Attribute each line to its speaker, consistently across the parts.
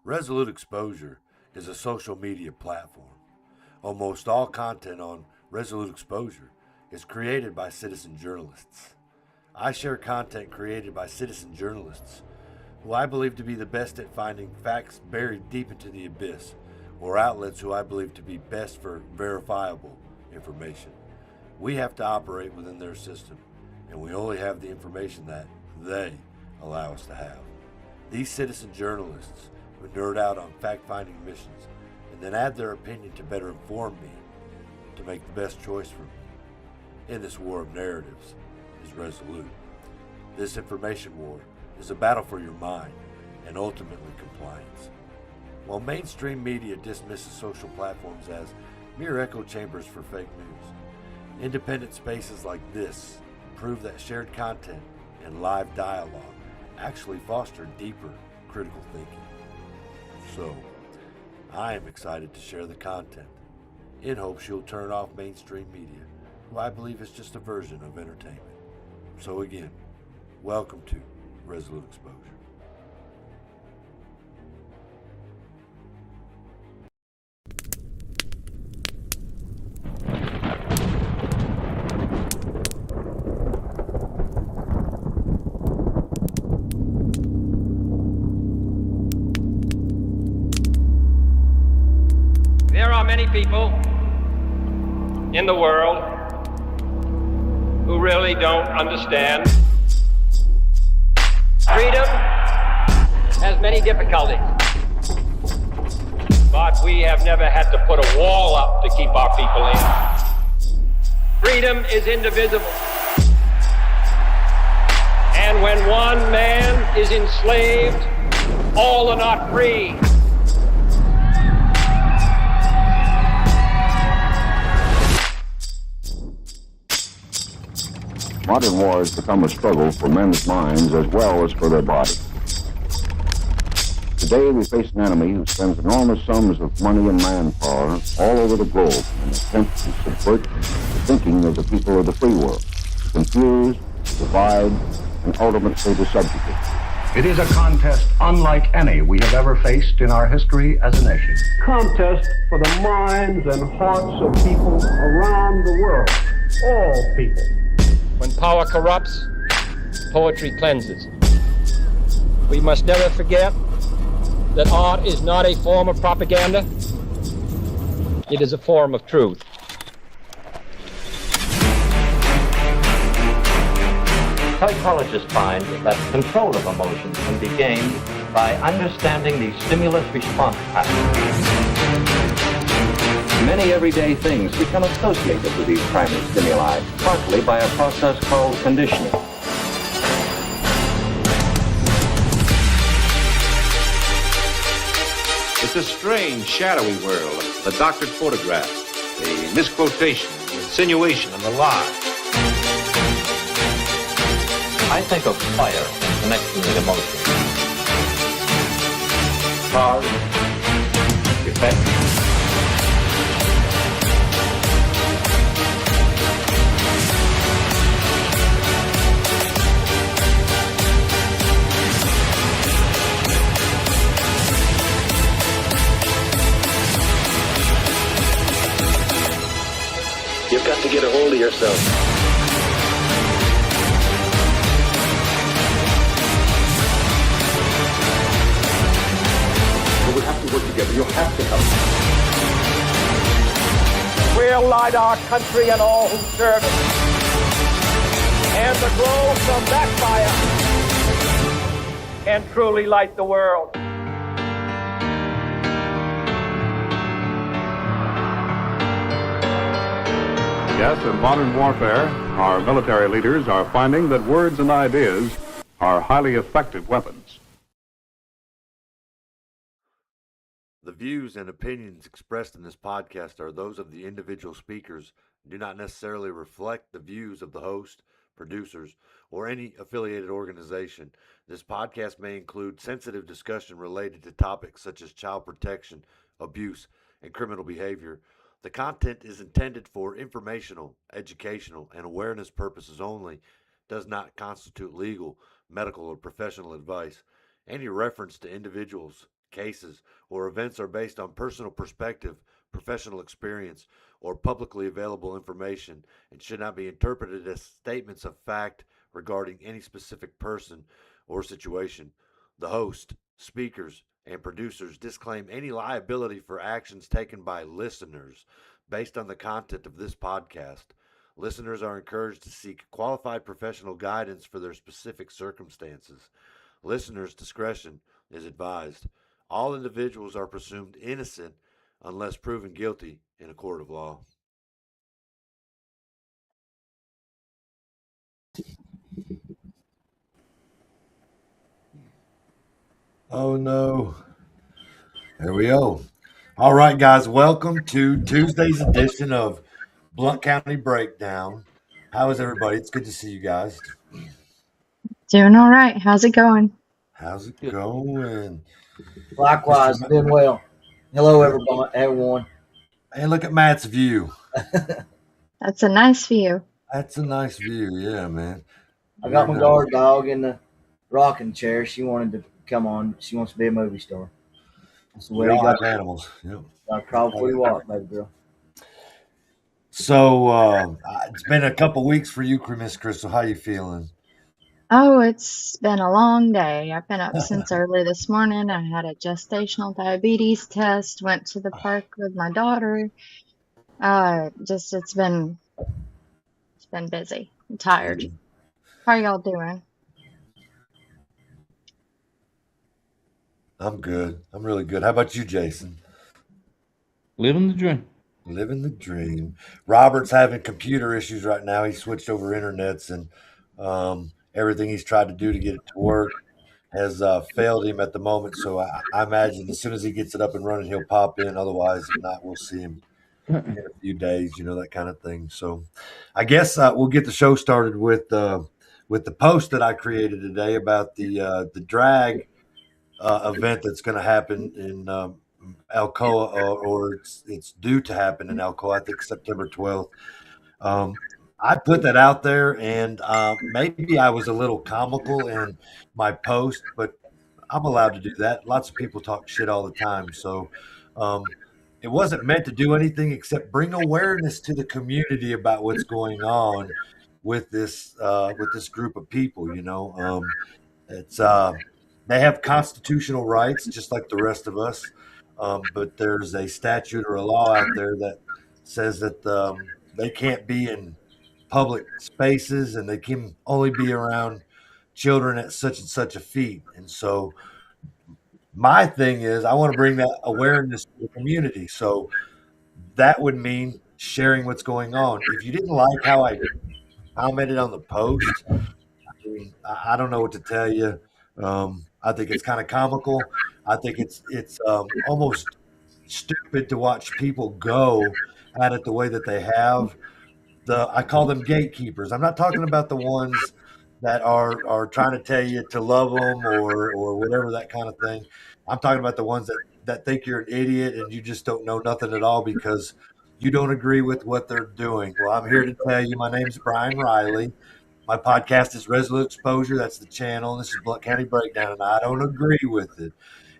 Speaker 1: Resolute Exposure is a social media platform. Almost all content on Resolute Exposure is created by citizen journalists. I share content created by citizen journalists who I believe to be the best at finding facts buried deep into the abyss, or outlets who I believe to be best for verifiable information. We have to operate within their system, and we only have the information that they allow us to have. These citizen journalists who nerd out on fact-finding missions and then add their opinion to better inform me to make the best choice for me in this war of narratives is Resolute. This information war is a battle for your mind and ultimately compliance. While mainstream media dismisses social platforms as mere echo chambers for fake news, independent spaces like this prove that shared content and live dialogue actually foster deeper critical thinking. So, I am excited to share the content in hopes you'll turn off mainstream media, who I believe is just a version of entertainment. So again, welcome to Resolute Exposure.
Speaker 2: There are many people in the world who really don't understand. Freedom has many difficulties, but we have never had to put a wall up to keep our people in. Freedom is indivisible. And when one man is enslaved, all are not free.
Speaker 3: Modern war has become a struggle for men's minds as well as for their bodies. Today we face an enemy who spends enormous sums of money and manpower all over the globe in an attempt to subvert the thinking of the people of the free world, to confuse, divide, and ultimately to subjugate.
Speaker 4: It is a contest unlike any we have ever faced in our history as a nation.
Speaker 5: Contest for the minds and hearts of people around the world, all people.
Speaker 2: When power corrupts, poetry cleanses. We must never forget that art is not a form of propaganda. It is a form of truth.
Speaker 6: Psychologists find that control of emotions can be gained by understanding the stimulus-response pattern. Many everyday things become associated with these primary stimuli, partly by a process called conditioning.
Speaker 7: It's a strange, shadowy world. The doctored photograph, the misquotation, the insinuation, and the lie.
Speaker 6: I think of fire in connection with emotion. Cause, effect.
Speaker 8: You've got to get a hold of yourself.
Speaker 4: But we have to work together. You have to help.
Speaker 2: We'll light our country and all who serve it. And the glow from that fire can truly light the world.
Speaker 9: Yes, in modern warfare, our military leaders are finding that words and ideas are highly effective weapons.
Speaker 1: The views and opinions expressed in this podcast are those of the individual speakers and do not necessarily reflect the views of the host, producers, or any affiliated organization. This podcast may include sensitive discussion related to topics such as child protection, abuse, and criminal behavior. The content is intended for informational, educational, and awareness purposes only, does not constitute legal, medical, or professional advice. Any reference to individuals, cases or events are based on personal perspective, professional experience, or publicly available information and should not be interpreted as statements of fact regarding any specific person or situation. The host, speakers, and producers disclaim any liability for actions taken by listeners based on the content of this podcast. Listeners are encouraged to seek qualified professional guidance for their specific circumstances. Listeners' discretion is advised. All individuals are presumed innocent unless proven guilty in a court of law. Oh no. There we go. All right, guys, welcome to Tuesday's edition of Blount County Breakdown. How is everybody? It's good to see you guys.
Speaker 10: Doing all right. How's it going?
Speaker 1: How's it going?
Speaker 11: Likewise, doing well. Hello, everyone.
Speaker 1: Hey, look at Matt's view.
Speaker 10: That's a nice view.
Speaker 1: That's a nice view, yeah, man.
Speaker 11: I got my guard dog in the rocking chair. She wanted to come on. She wants to be a movie star. That's the way
Speaker 1: We
Speaker 11: you
Speaker 1: all
Speaker 11: got
Speaker 1: have animals. Yep.
Speaker 11: I crawl before you walk, baby girl.
Speaker 1: So it's been a couple weeks for you, Miss Crystal. How you feeling?
Speaker 10: Oh, it's been a long day. I've been up since early this morning. I had a gestational diabetes test, went to the park with my daughter. It's been busy. I'm tired. How are y'all doing?
Speaker 1: I'm good. I'm really good. How about you, Jason?
Speaker 12: Living the dream.
Speaker 1: Living the dream. Robert's having computer issues right now. He switched over internets, and everything he's tried to do to get it to work has failed him at the moment. So I imagine as soon as he gets it up and running, he'll pop in. Otherwise, if not, we'll see him in a few days, that kind of thing. So I guess we'll get the show started with the post that I created today about the drag event that's going to happen in Alcoa, or it's due to happen in Alcoa, I think September 12th. I put that out there, and maybe I was a little comical in my post, but I'm allowed to do that. Lots of people talk shit all the time. So it wasn't meant to do anything except bring awareness to the community about what's going on with this group of people. It's they have constitutional rights just like the rest of us, but there's a statute or a law out there that says that they can't be in public spaces and they can only be around children at such and such a feet. And so my thing is I want to bring that awareness to the community. So that would mean sharing what's going on. If you didn't like how I commented on the post, I don't know what to tell you. I think it's kind of comical. I think it's almost stupid to watch people go at it the way that they have. I call them gatekeepers. I'm not talking about the ones that are trying to tell you to love them or whatever, that kind of thing. I'm talking about the ones that think you're an idiot and you just don't know nothing at all because you don't agree with what they're doing. Well, I'm here to tell you, my name's Brian Riley. My podcast is Resolute Exposure. That's the channel. This is Blount County Breakdown, and I don't agree with it.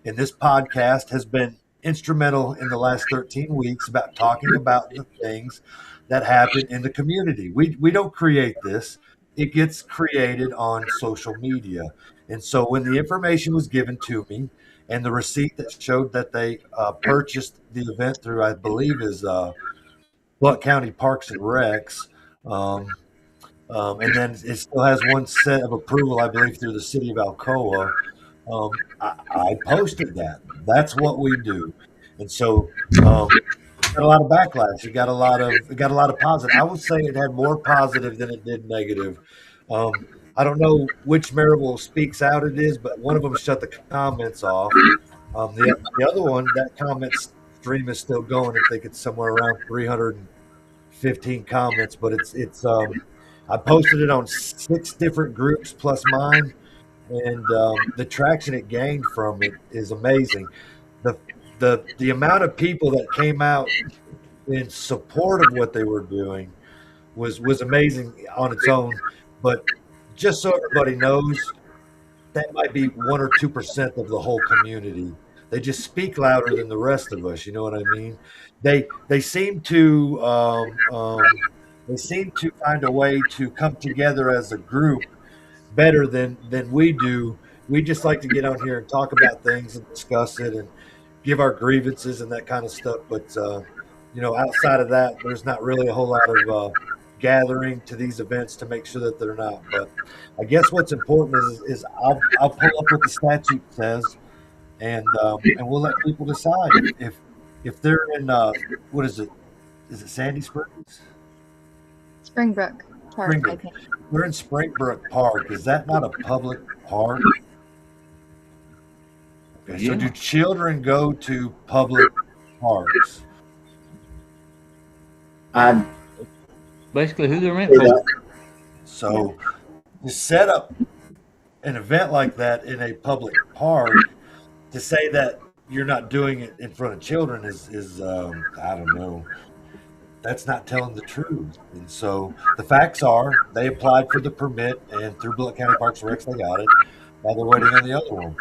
Speaker 1: And this podcast has been instrumental in the last 13 weeks about talking about the things that happen in the community. We don't create this. It gets created on social media. And so when the information was given to me and the receipt that showed that they purchased the event through, I believe, is Blount County Parks and Recs, and then it still has one set of approval, I believe, through the city of Alcoa. I posted that. That's what we do. And so got a lot of backlash. It got a lot of positive. I would say it had more positive than it did negative. I don't know which Maribel speaks out it is, but one of them shut the comments off. The other one, that comment stream is still going. I think it's somewhere around 315 comments, but it's I posted it on 6 different groups plus mine, and the traction it gained from it is amazing. The amount of people that came out in support of what they were doing was amazing on its own. But just so everybody knows, that might be 1 or 2% of the whole community. They just speak louder than the rest of us. You know what I mean? They seem to find a way to come together as a group better than we do. We just like to get on here and talk about things and discuss it and give our grievances and that kind of stuff. But outside of that, there's not really a whole lot of gathering to these events to make sure that they're not. But I guess what's important is I'll pull up what the statute says, and we'll let people decide if they're in what is it? Is it Sandy Springs?
Speaker 10: Springbrook Park, I think.
Speaker 1: We're in Springbrook Park. Is that not a public park? Okay, so do children go to public parks?
Speaker 12: Basically, who they're meant for.
Speaker 1: So to set up an event like that in a public park, to say that you're not doing it in front of children is I don't know. That's not telling the truth. And so the facts are they applied for the permit, and through Blount County Parks and Recs they got it. Now they're waiting on the other one.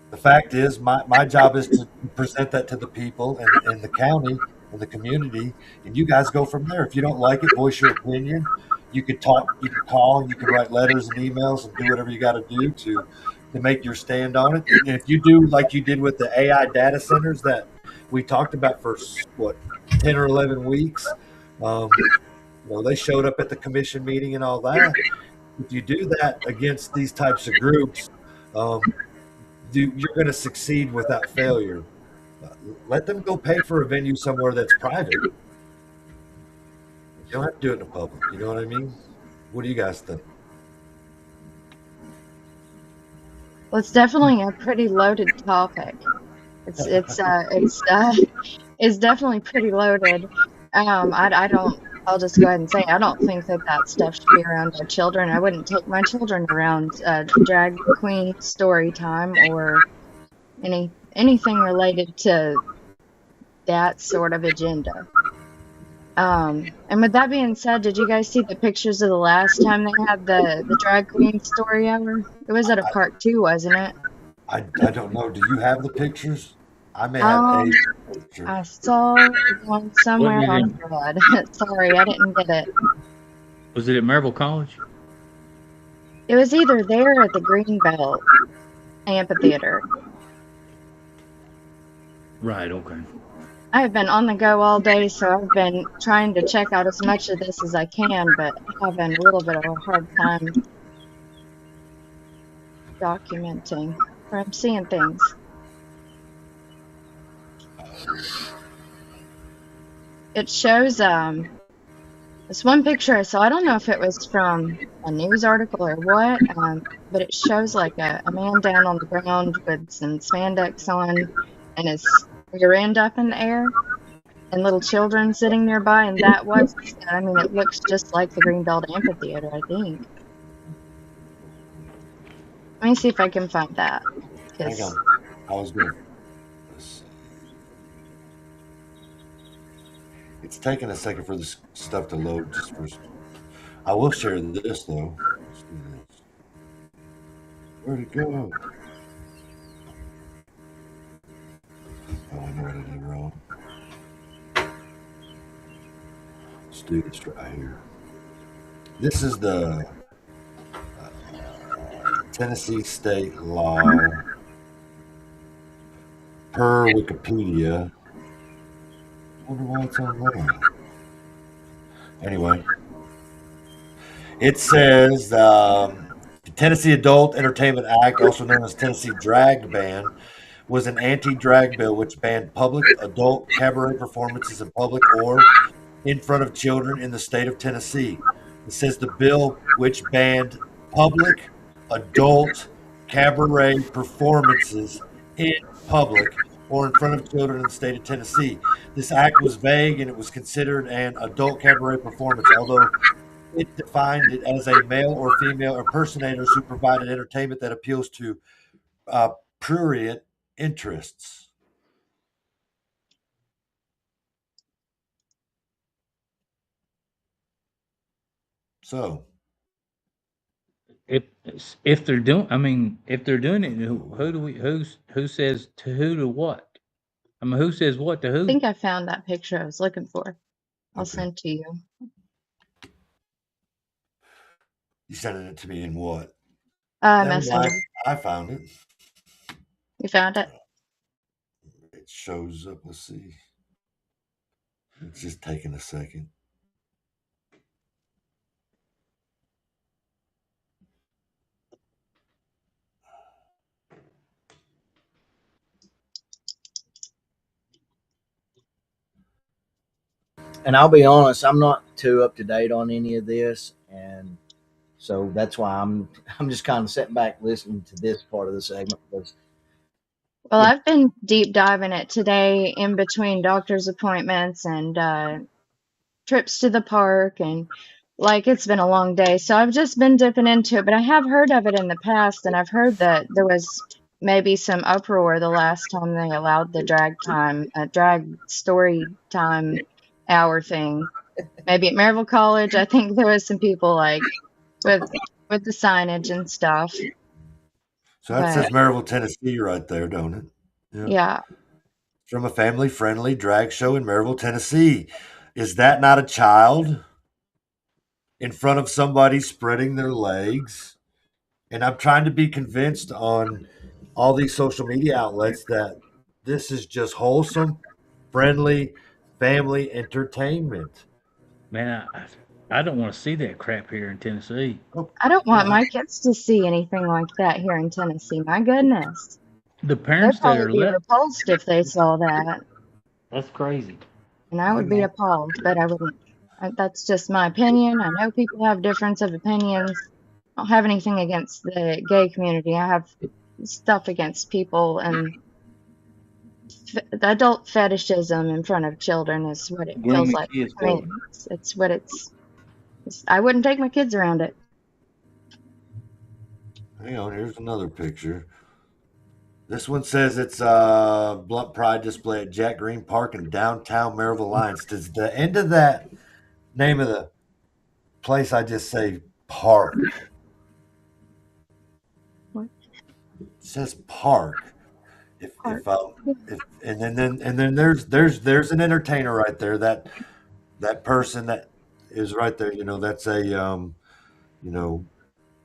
Speaker 1: The fact is my job is to present that to the people and the county and the community, and you guys go from there. If you don't like it, voice your opinion. You can talk, you can call, you can write letters and emails and do whatever you got to do to make your stand on it. And if you do like you did with the AI data centers that we talked about for 10 or 11 weeks, they showed up at the commission meeting and all that. If you do that against these types of groups, you're going to succeed without failure. Let them go pay for a venue somewhere that's private. You don't have to do it in public. You know what I mean? What do you guys think?
Speaker 10: Well, it's definitely a pretty loaded topic. It's definitely pretty loaded. I'll just go ahead and say I don't think that stuff should be around our children. I wouldn't take my children around drag queen story time or anything related to that sort of agenda. And with that being said, did you guys see the pictures of the last time they had the drag queen story hour? It was at a park too, wasn't it?
Speaker 1: I don't know. Do you have the pictures? I may have a picture.
Speaker 10: I saw one somewhere on Thread. Sorry, I didn't get it.
Speaker 12: Was it at Maryville College?
Speaker 10: It was either there or at the Greenbelt Amphitheater.
Speaker 12: Right, okay.
Speaker 10: I've been on the go all day, so I've been trying to check out as much of this as I can, but having a little bit of a hard time documenting or I'm seeing things. It shows this one picture I saw. I don't know if it was from a news article or what, but it shows like a man down on the ground with some spandex on and his rear end up in the air and little children sitting nearby, and it looks just like the Greenbelt Amphitheater, I think. Let me see if I can find that.
Speaker 1: Hang on. I was good. It's taking a second for this stuff to load. I will share this though. Let's do this. Where'd it go? Oh, I know what I did wrong. Let's do this right here. This is the Tennessee state law per Wikipedia. I wonder why it's on there. Anyway, it says the Tennessee Adult Entertainment Act, also known as Tennessee Drag Ban, was an anti-drag bill which banned public adult cabaret performances in public or in front of children in the state of Tennessee. It says the bill which banned public adult cabaret performances in public or in front of children in the state of Tennessee. This act was vague and it was considered an adult cabaret performance, although it defined it as a male or female impersonators who provided entertainment that appeals to prurient interests. So,
Speaker 12: if they're doing, I mean, if they're doing it, who says to who to what? I mean, who says what to
Speaker 10: I
Speaker 12: who?
Speaker 10: think I found that picture I was looking for. I'll send to you.
Speaker 1: You sending it to me in what?
Speaker 10: Messenger.
Speaker 1: I found it.
Speaker 10: You found it?
Speaker 1: It shows up. Let's see. It's just taking a second.
Speaker 11: And I'll be honest, I'm not too up to date on any of this, and so that's why I'm just kind of sitting back listening to this part of the segment. Because,
Speaker 10: well, I've been deep diving it today in between doctor's appointments and trips to the park, and like it's been a long day, so I've just been dipping into it. But I have heard of it in the past, and I've heard that there was maybe some uproar the last time they allowed the drag story time hour thing. Maybe at Maryville College, I think there was some people like with the signage and stuff.
Speaker 1: So that says Maryville, Tennessee right there, don't it?
Speaker 10: Yeah.
Speaker 1: From a family-friendly drag show in Maryville, Tennessee. Is that not a child in front of somebody spreading their legs? And I'm trying to be convinced on all these social media outlets that this is just wholesome, friendly, family entertainment.
Speaker 12: Man, I don't want to see that crap here in Tennessee.
Speaker 10: I don't want my kids to see anything like that here in Tennessee. My goodness.
Speaker 12: The parents
Speaker 10: They'd
Speaker 12: that
Speaker 10: probably
Speaker 12: are
Speaker 10: be
Speaker 12: left.
Speaker 10: repulsed if they saw that.
Speaker 12: That's crazy.
Speaker 10: And I would be appalled, but I wouldn't. That's just my opinion. I know people have difference of opinions. I don't have anything against the gay community. I have stuff against people, and the adult fetishism in front of children is what it feels like. I mean, it's what it's. I wouldn't take my kids around it.
Speaker 1: Hang on, here's another picture. This one says it's a Blount Pride display at Jack Green Park in downtown Maryville Alliance. Does the end of that name of the place I just say park?
Speaker 10: What?
Speaker 1: It says park. And then there's an entertainer right there. That person that is right there. You know, that's a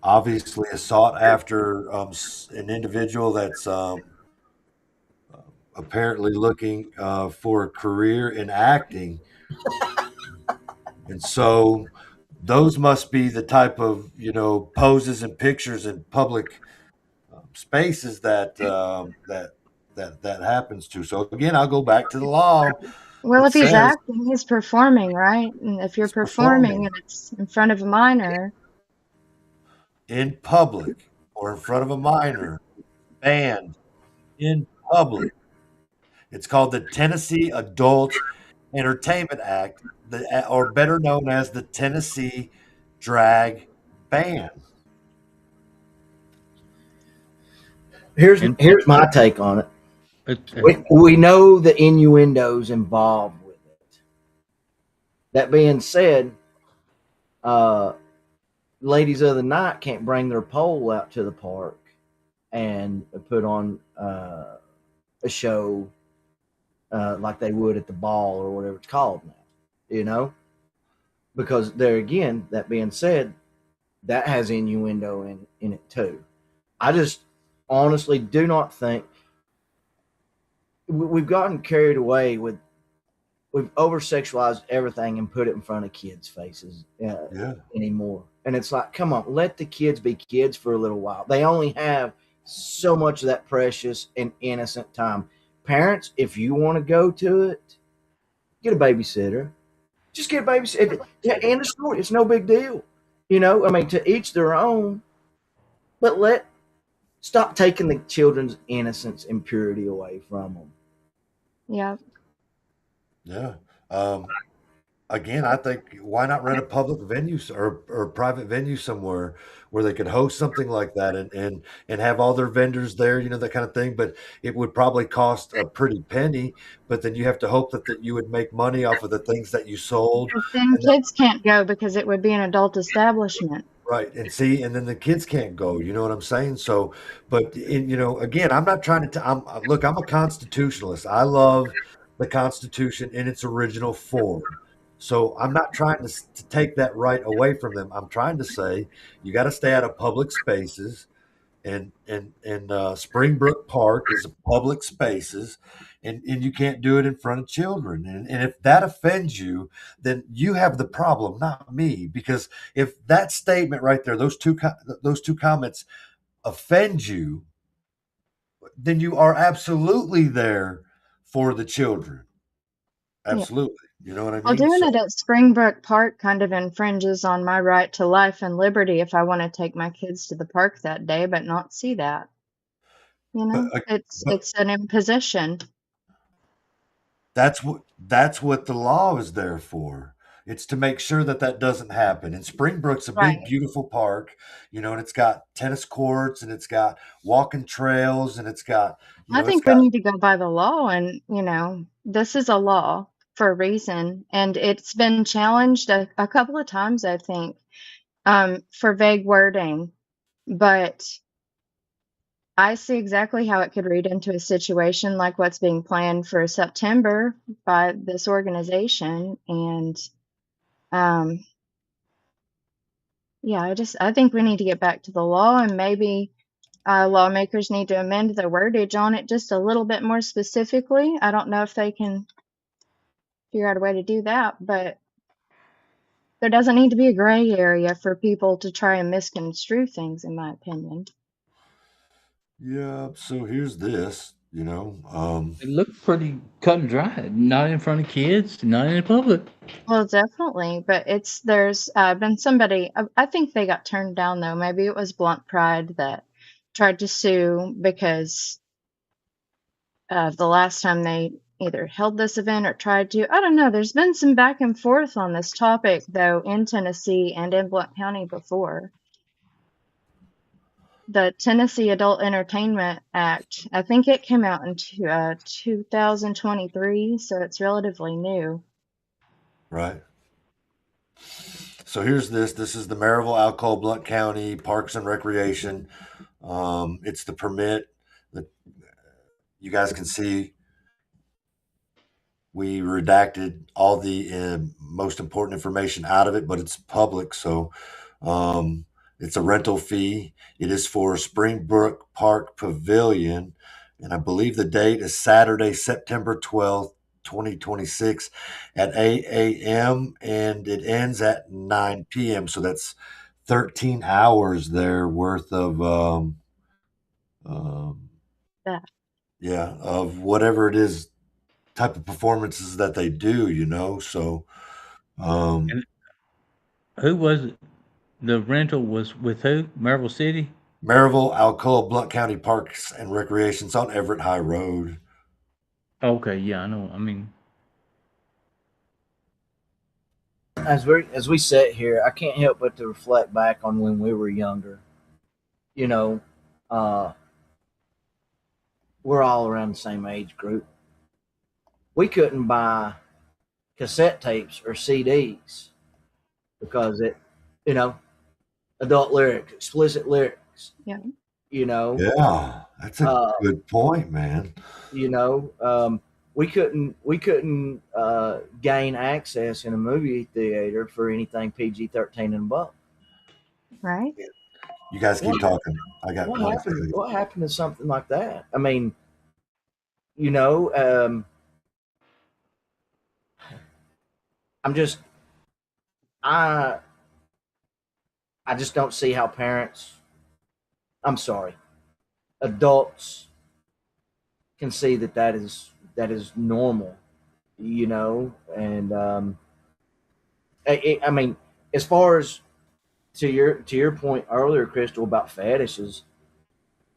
Speaker 1: obviously a sought after an individual that's apparently looking for a career in acting. And so those must be the type of, poses and pictures in public spaces that happens to. So again, I'll go back to the law.
Speaker 10: Well, if he's acting, he's performing, right? And if you're performing and it's in front of a minor,
Speaker 1: in public or in front of a minor, banned in public. It's called the Tennessee Adult Entertainment Act, or better known as the Tennessee Drag Ban.
Speaker 11: Here's my take on it. We know the innuendos involved with it. That being said, ladies of the night can't bring their pole out to the park and put on a show like they would at the ball or whatever it's called now, because there again, that being said, that has innuendo in it too. I just honestly do not think we've gotten carried away with. We've over-sexualized everything and put it in front of kids' faces anymore. And it's like, come on, let the kids be kids for a little while. They only have so much of that precious and innocent time. Parents, if you want to go to it, get a babysitter. Just get a babysitter. End of story. It's no big deal. To each their own. But stop taking the children's innocence and purity away from them.
Speaker 10: Yeah.
Speaker 1: Yeah. Again, I think why not rent a public venue or private venue somewhere where they could host something like that and have all their vendors there, that kind of thing. But it would probably cost a pretty penny. But then you have to hope that you would make money off of the things that you sold.
Speaker 10: But then kids can't go because it would be an adult establishment.
Speaker 1: Right. And see, and then the kids can't go, you know what I'm saying? So, but again, I'm not trying to, look, I'm a constitutionalist. I love the Constitution in its original form. So I'm not trying to take that right away from them. I'm trying to say you got to stay out of public spaces, and Springbrook Park is a public spaces, and you can't do it in front of children. And if that offends you, then you have the problem, not me. Because if that statement right there, those two comments offend you, then you are absolutely there for the children.
Speaker 10: Yeah.
Speaker 1: Absolutely. You know what I
Speaker 10: Well,
Speaker 1: mean?
Speaker 10: doing
Speaker 1: So
Speaker 10: it at Springbrook Park kind of infringes on my right to life and liberty if I want to take my kids to the park that day, but not see that. You
Speaker 1: but
Speaker 10: know, it's
Speaker 1: but
Speaker 10: it's an imposition.
Speaker 1: that's what the law is there for. It's to make sure that that doesn't happen. And Springbrook's a big,
Speaker 10: Right.
Speaker 1: beautiful park, and it's got tennis courts, and it's got walking trails, and it's got,
Speaker 10: I
Speaker 1: it's
Speaker 10: think we
Speaker 1: got
Speaker 10: need to go by the law, and this is a law for a reason, and it's been challenged a couple of times, I think, for vague wording, but I see exactly how it could read into a situation like what's being planned for September by this organization. And yeah, I think we need to get back to the law, and maybe lawmakers need to amend their wordage on it just a little bit more specifically. I don't know if they can figure out a way to do that, but there doesn't need to be a gray area for people to try and misconstrue things, in my opinion.
Speaker 1: yeah. So here's this.
Speaker 12: It looked pretty cut and dry. Not in front of kids, not in public.
Speaker 10: Well, definitely, but there's been somebody, I think they got turned down though. Maybe it was Blount Pride that tried to sue because the last time they either held this event or tried to. I don't know. There's been some back and forth on this topic though in Tennessee and in Blount County before. The Tennessee Adult Entertainment Act, I think it came out in 2023, so it's relatively new.
Speaker 1: Right. So here's this. This is the Maryville, Alcoa, Blount County Parks and Recreation. It's the permit that you guys can see. We redacted all the most important information out of it, but it's public, so it's a rental fee. It is for Springbrook Park Pavilion, and I believe the date is Saturday, September 12th, 2026 at 8 a.m. and it ends at 9 p.m. So that's 13 hours there worth of of whatever it is type of performances that they do. So
Speaker 12: And who was it? The rental was with who? Maryville City?
Speaker 1: Maryville, Alcoa, Blount County Parks and Recreation's on Everett High Road.
Speaker 12: Okay, yeah, I know. I mean,
Speaker 11: As we sit here, I can't help but to reflect back on when we were younger. We're all around the same age group. We couldn't buy cassette tapes or CDs because adult lyrics, explicit lyrics.
Speaker 10: Yeah.
Speaker 1: Yeah, that's a good point, man.
Speaker 11: We couldn't gain access in a movie theater for anything PG-13 and above.
Speaker 10: Right.
Speaker 1: You guys keep talking. I got
Speaker 11: what happened to something like that? I mean, I just don't see how adults can see that is normal, and I mean, as far as to your point earlier, Crystal, about fetishes,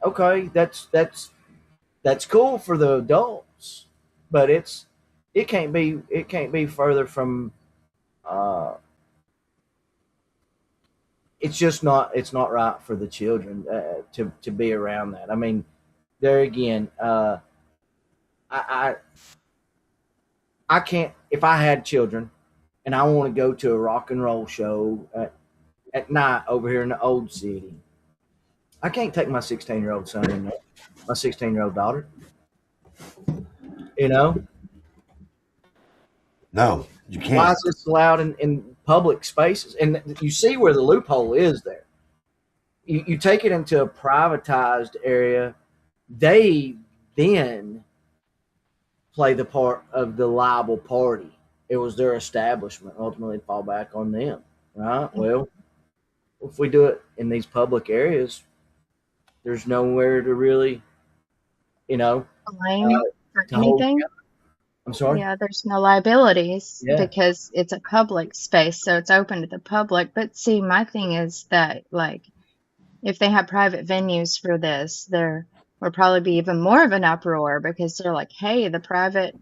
Speaker 11: okay, that's cool for the adults, but it can't be further from it's not right for the children to be around that. I mean, there again, I can't, if I had children and I want to go to a rock and roll show at night over here in the old city. I can't take my 16-year-old son in there, my 16-year-old daughter. You know?
Speaker 1: No, you can't.
Speaker 11: Why is this allowed in public spaces? And you see where the loophole is there. You take it into a privatized area, they then play the part of the liable party. It was their establishment, ultimately fall back on them, right? Well, if we do it in these public areas, there's nowhere to really,
Speaker 10: blame for anything.
Speaker 11: I'm sorry?
Speaker 10: Yeah, there's no liabilities because it's a public space, so it's open to the public. But see, my thing is that, like, if they have private venues for this, there will probably be even more of an uproar because they're like, hey, the private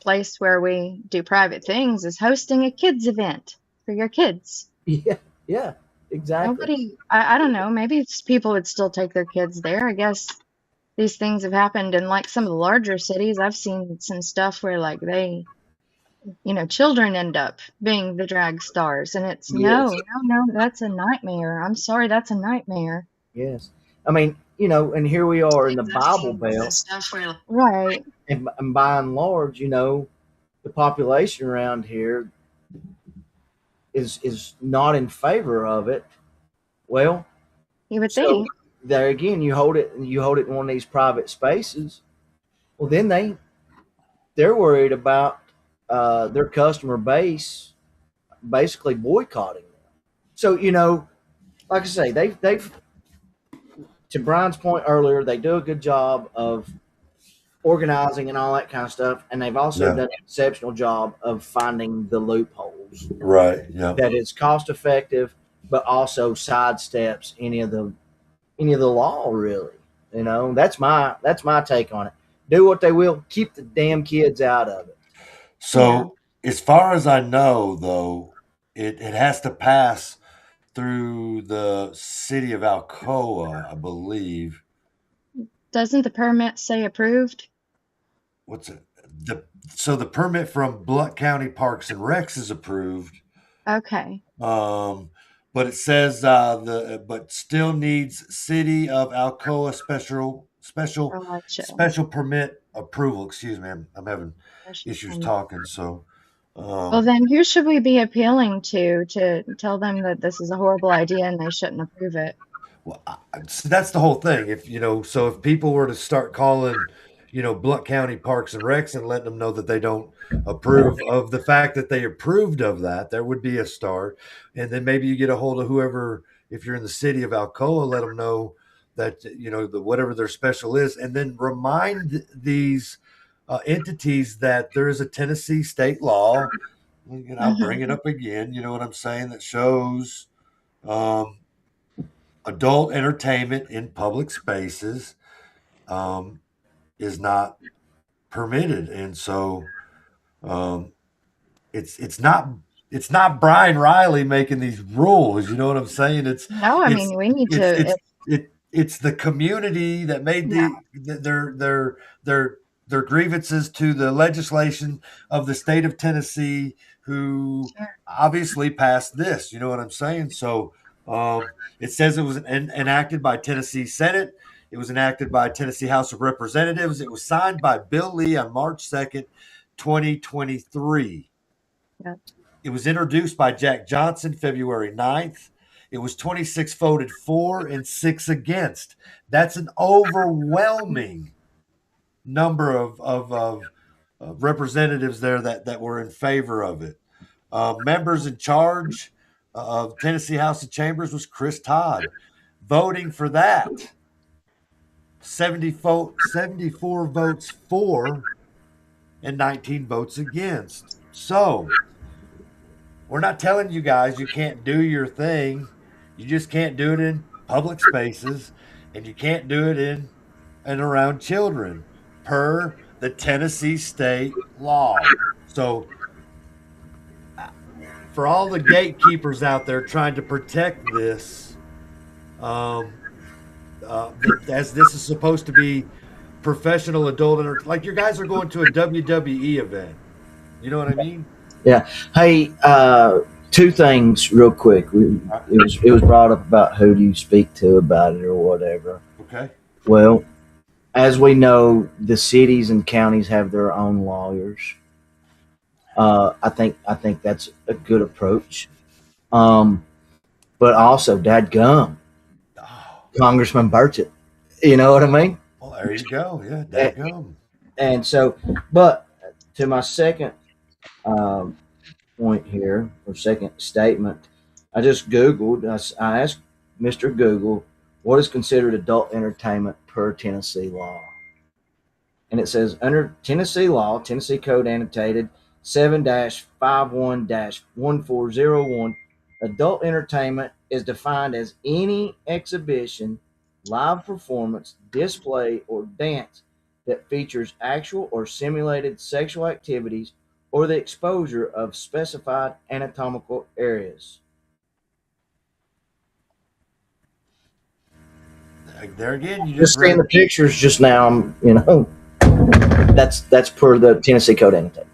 Speaker 10: place where we do private things is hosting a kids event for your kids.
Speaker 11: Yeah, exactly.
Speaker 10: I don't know, maybe people would still take their kids there. I guess these things have happened in like some of the larger cities. I've seen some stuff where like they, children end up being the drag stars, and it's no, that's a nightmare. I'm sorry, that's a nightmare.
Speaker 11: Yes. I mean, and here we are in the Bible Belt.
Speaker 10: Right.
Speaker 11: And by and large, the population around here is not in favor of it. Well,
Speaker 10: you would think.
Speaker 11: There again, you hold it in one of these private spaces. Well, then they're worried about their customer base basically boycotting them. So, like I say, they've to Brian's point earlier, they do a good job of organizing and all that kind of stuff, and they've also done an exceptional job of finding the loopholes.
Speaker 1: Right. Yeah.
Speaker 11: That is cost effective, but also sidesteps any of the law, really. That's my take on it. Do what they will, keep the damn kids out of it.
Speaker 1: So, as far as I know, though, it has to pass through the city of Alcoa, I believe.
Speaker 10: Doesn't the permit say approved?
Speaker 1: What's it? So the permit from Blount County Parks and Recs is approved.
Speaker 10: Okay.
Speaker 1: But it says but still needs City of Alcoa special permit approval. Excuse me, I'm having issues talking. So,
Speaker 10: well, then who should we be appealing to tell them that this is a horrible idea and they shouldn't approve it?
Speaker 1: Well, so that's the whole thing. If if people were to start calling, Blount County Parks and Recs and letting them know that they don't approve of the fact that they approved of that, there would be a start. And then maybe you get a hold of whoever, if you're in the city of Alcoa, let them know that, whatever their special is, and then remind these entities that there is a Tennessee state law. I'll bring it up again. You know what I'm saying? That shows adult entertainment in public spaces is not permitted, and so it's not Brian Riley making these rules. You know what I'm saying?
Speaker 10: We need to.
Speaker 1: It's the community that made their grievances to the legislation of the state of Tennessee, who obviously passed this. You know what I'm saying? So it says it was enacted by Tennessee Senate. It was enacted by Tennessee House of Representatives. It was signed by Bill Lee on March 2nd, 2023.
Speaker 10: Yep.
Speaker 1: It was introduced by Jack Johnson February 9th. It was 26 voted for and 6 against. That's an overwhelming number of representatives there that were in favor of it. Members in charge of Tennessee House of Chambers was Chris Todd. Voting for that, 74 votes for and 19 votes against. So we're not telling you guys you can't do your thing. You just can't do it in public spaces, and you can't do it in and around children per the Tennessee state law. So for all the gatekeepers out there trying to protect this, as this is supposed to be professional adult, like your guys are going to a WWE event. You know what I mean?
Speaker 11: Yeah. Hey, two things real quick. It was brought up about who do you speak to about it or whatever.
Speaker 1: Okay.
Speaker 11: Well, as we know, the cities and counties have their own lawyers. I think that's a good approach. But also, dadgum, Congressman Burchett. You know what I mean?
Speaker 1: Well, there you go. Yeah, dadgum.
Speaker 11: And so, but to my second point here, or second statement, I just Googled, I asked Mr. Google, what is considered adult entertainment per Tennessee law? And it says, under Tennessee law, Tennessee Code annotated 7-51-1401, adult entertainment is defined as any exhibition, live performance, display, or dance that features actual or simulated sexual activities or the exposure of specified anatomical areas.
Speaker 1: There again, you
Speaker 11: Just seeing the pictures just now, you know, that's per the Tennessee Code annotated.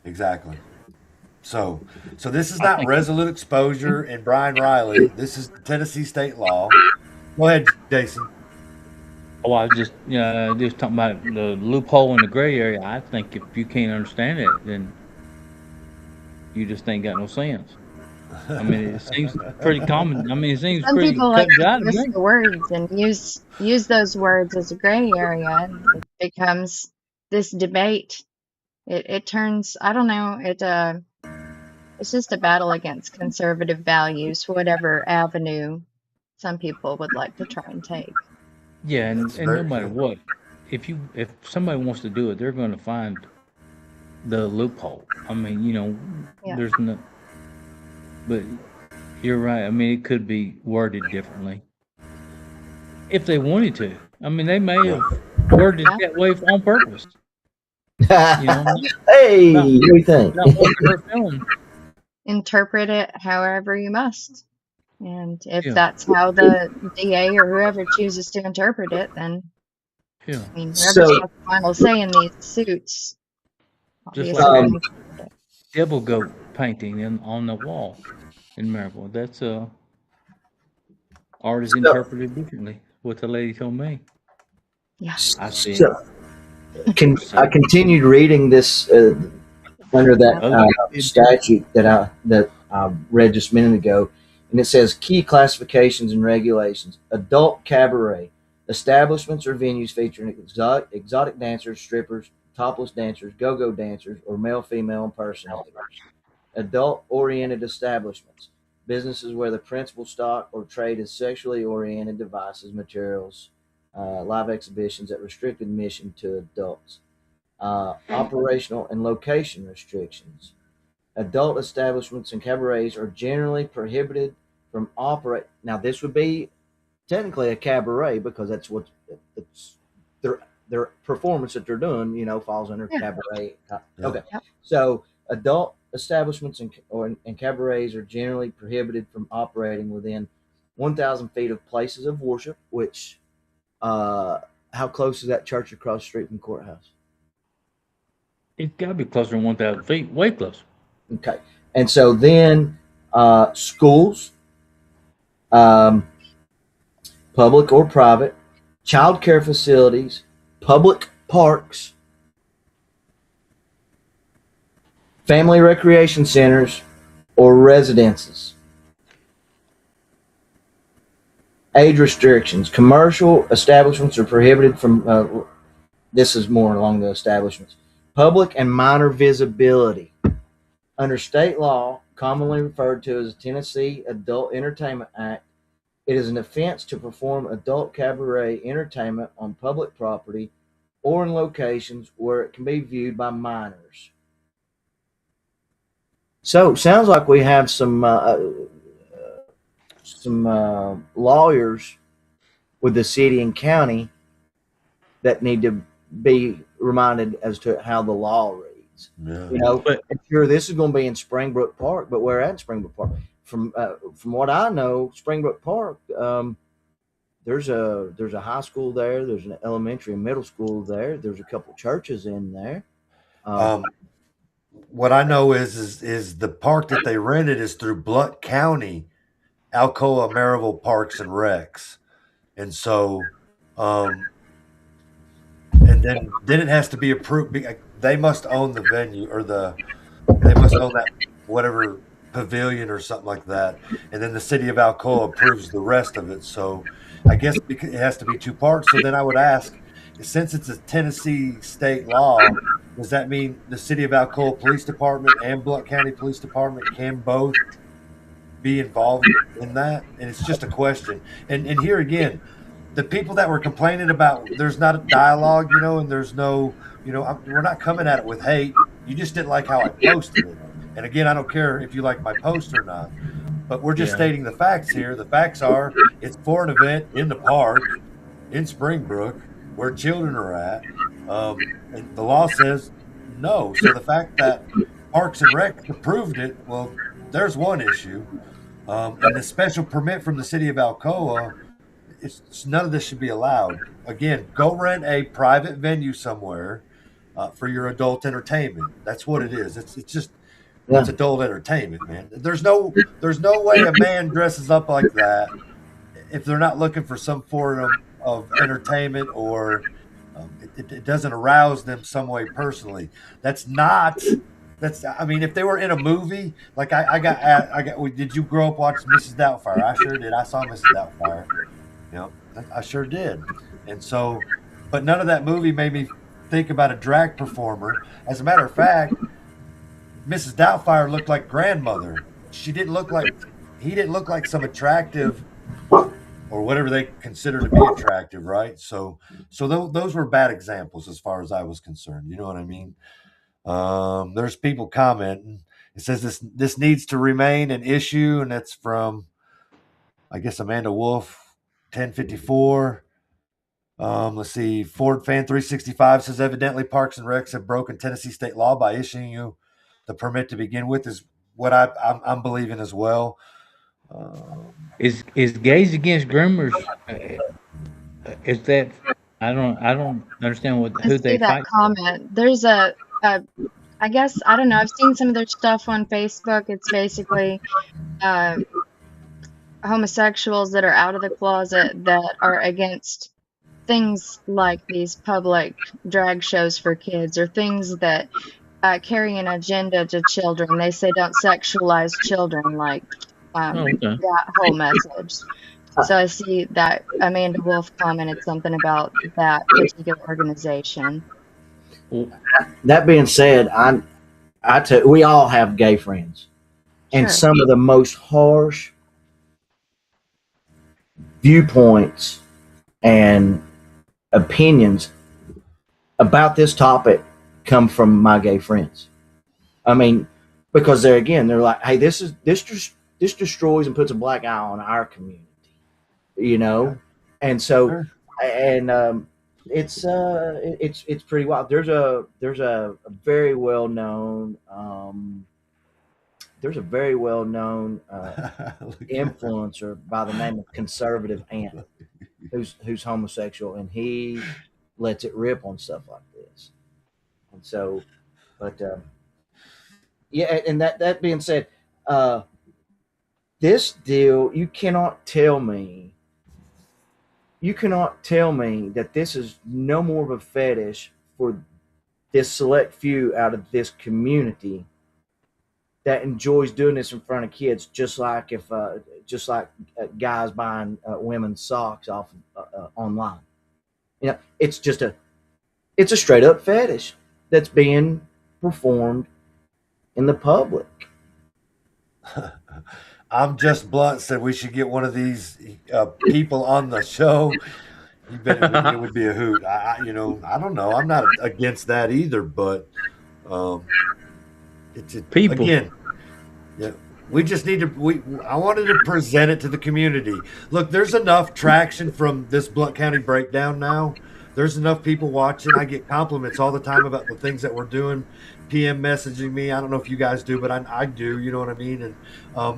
Speaker 1: Exactly. So this is not Resolute Exposure and Brian Riley. This is Tennessee state law. Go ahead, Jason.
Speaker 12: Oh, I was just talking about the loophole in the gray area. I think if you can't understand it, then you just ain't got no sense. I mean, it seems pretty common. I mean, it seems
Speaker 10: Some
Speaker 12: pretty
Speaker 10: people
Speaker 12: cut
Speaker 10: like
Speaker 12: and
Speaker 10: to
Speaker 12: dry to
Speaker 10: twist
Speaker 12: me.
Speaker 10: the words and use those words as a gray area, and it becomes this debate. It turns, I don't know, it's just a battle against conservative values, whatever avenue some people would like to try and take.
Speaker 12: Yeah, and no matter what, if somebody wants to do it, they're going to find the loophole. I mean, you know, there's no. But you're right. I mean, it could be worded differently if they wanted to. I mean, they may have worded it that way on purpose. You know,
Speaker 11: hey, what do you think?
Speaker 12: Not wanting to hurt feelings.
Speaker 10: Interpret it however you must. And if that's how the DA or whoever chooses to interpret it, then I mean, whoever's got the final say in these suits,
Speaker 12: Just
Speaker 10: obviously.
Speaker 12: like devil goat painting on the wall in Maryville. That's art is interpreted differently. What the lady told me.
Speaker 10: Yeah.
Speaker 12: I see.
Speaker 11: I continued reading this under that statute that I read just a minute ago, and it says key classifications and regulations: adult cabaret establishments or venues featuring exotic dancers, strippers, topless dancers, go-go dancers, or male-female impersonators. Adult-oriented establishments: businesses where the principal stock or trade is sexually oriented devices, materials, live exhibitions at restricted admission to adults. Operational and location restrictions: adult establishments and cabarets are generally prohibited from operate. Now, this would be technically a cabaret because that's what it's their performance that they're doing. You know, falls under cabaret. Okay, so adult establishments and cabarets are generally prohibited from operating within 1,000 feet of places of worship. Which, how close is that church across the street from the courthouse?
Speaker 12: It's got to be closer than 1,000 feet. Way closer.
Speaker 11: Okay, and so then schools, public or private, child care facilities, public parks, family recreation centers, or residences. Age restrictions: commercial establishments are prohibited from. This is more along the establishments. Public and minor visibility. Under state law, commonly referred to as the Tennessee Adult Entertainment Act, it is an offense to perform adult cabaret entertainment on public property or in locations where it can be viewed by minors. So, sounds like we have some lawyers with the city and county that need to be reminded as to how the law reads.
Speaker 1: Yeah.
Speaker 11: You know, and sure, this is going to be in Springbrook Park, but we're at Springbrook Park. From what I know, Springbrook Park, there's a high school there. There's an elementary and middle school there. There's a couple churches in there.
Speaker 1: what I know is the park that they rented is through Blount County, Alcoa Maryville Parks and Recs, and so, and then it has to be approved. They must own the venue, or they must own that whatever pavilion or something like that, and then the city of Alcoa approves the rest of it. So, I guess because it has to be two parks. So then I would ask, since it's a Tennessee state law, does that mean the city of Alcoa Police Department and Blount County Police Department can both be involved in that? And it's just a question. And here again, the people that were complaining about there's not a dialogue, and there's no, we're not coming at it with hate. You just didn't like how I posted it. And again, I don't care if you like my post or not, but we're just stating the facts here. The facts are it's for an event in the park in Springbrook where children are at. And the law says no. So the fact that Parks and Rec approved it, well, there's one issue. And the special permit from the city of Alcoa, none of this should be allowed. Again, go rent a private venue somewhere for your adult entertainment. That's what it is. It's just it's adult entertainment, man. There's no way a man dresses up like that if they're not looking for some form of entertainment, or it doesn't arouse them some way personally. I mean, if they were in a movie, like did you grow up watching Mrs. Doubtfire? I sure did. I saw Mrs. Doubtfire. I sure did. And so, but none of that movie made me think about a drag performer. As a matter of fact, Mrs. Doubtfire looked like grandmother. He didn't look like some attractive or whatever they consider to be attractive, right? So those were bad examples as far as I was concerned. You know what I mean? There's people commenting. It says this needs to remain an issue, and that's from, I guess, Amanda Wolf, 1054. Let's see. Ford Fan 365 says evidently Parks and Recs have broken Tennessee state law by issuing you the permit to begin with, is what I'm believing as well.
Speaker 12: Is Gays Against Groomers? Is that? I don't understand who they
Speaker 10: that
Speaker 12: fight.
Speaker 10: Comment. There's I guess, I don't know. I've seen some of their stuff on Facebook. It's basically homosexuals that are out of the closet that are against things like these public drag shows for kids, or things that carry an agenda to children. They say don't sexualize children, like that whole message. So I see that Amanda Wolf commented something about that particular organization.
Speaker 11: That being said, we all have gay friends, and some of the most harsh viewpoints and opinions about this topic come from my gay friends. I mean, because they're like, hey, this destroys and puts a black eye on our community, and so it's pretty wild. There's a very well known influencer by the name of Conservative Ant, who's homosexual, and he lets it rip on stuff like this. And so, but and that being said, this deal, you cannot tell me that this is no more of a fetish for this select few out of this community that enjoys doing this in front of kids, just like guys buying women's socks off online. It's a straight up fetish that's being performed in the public.
Speaker 1: I'm Just Blunt said we should get one of these people on the show. You bet it would be a hoot. I don't know. I'm not against that either, but it's people again. Yeah, we just need to. I wanted to present it to the community. Look, there's enough traction from this Blount County Breakdown now. There's enough people watching. I get compliments all the time about the things that we're doing. PM messaging me. I don't know if you guys do, but I do. You know what I mean? And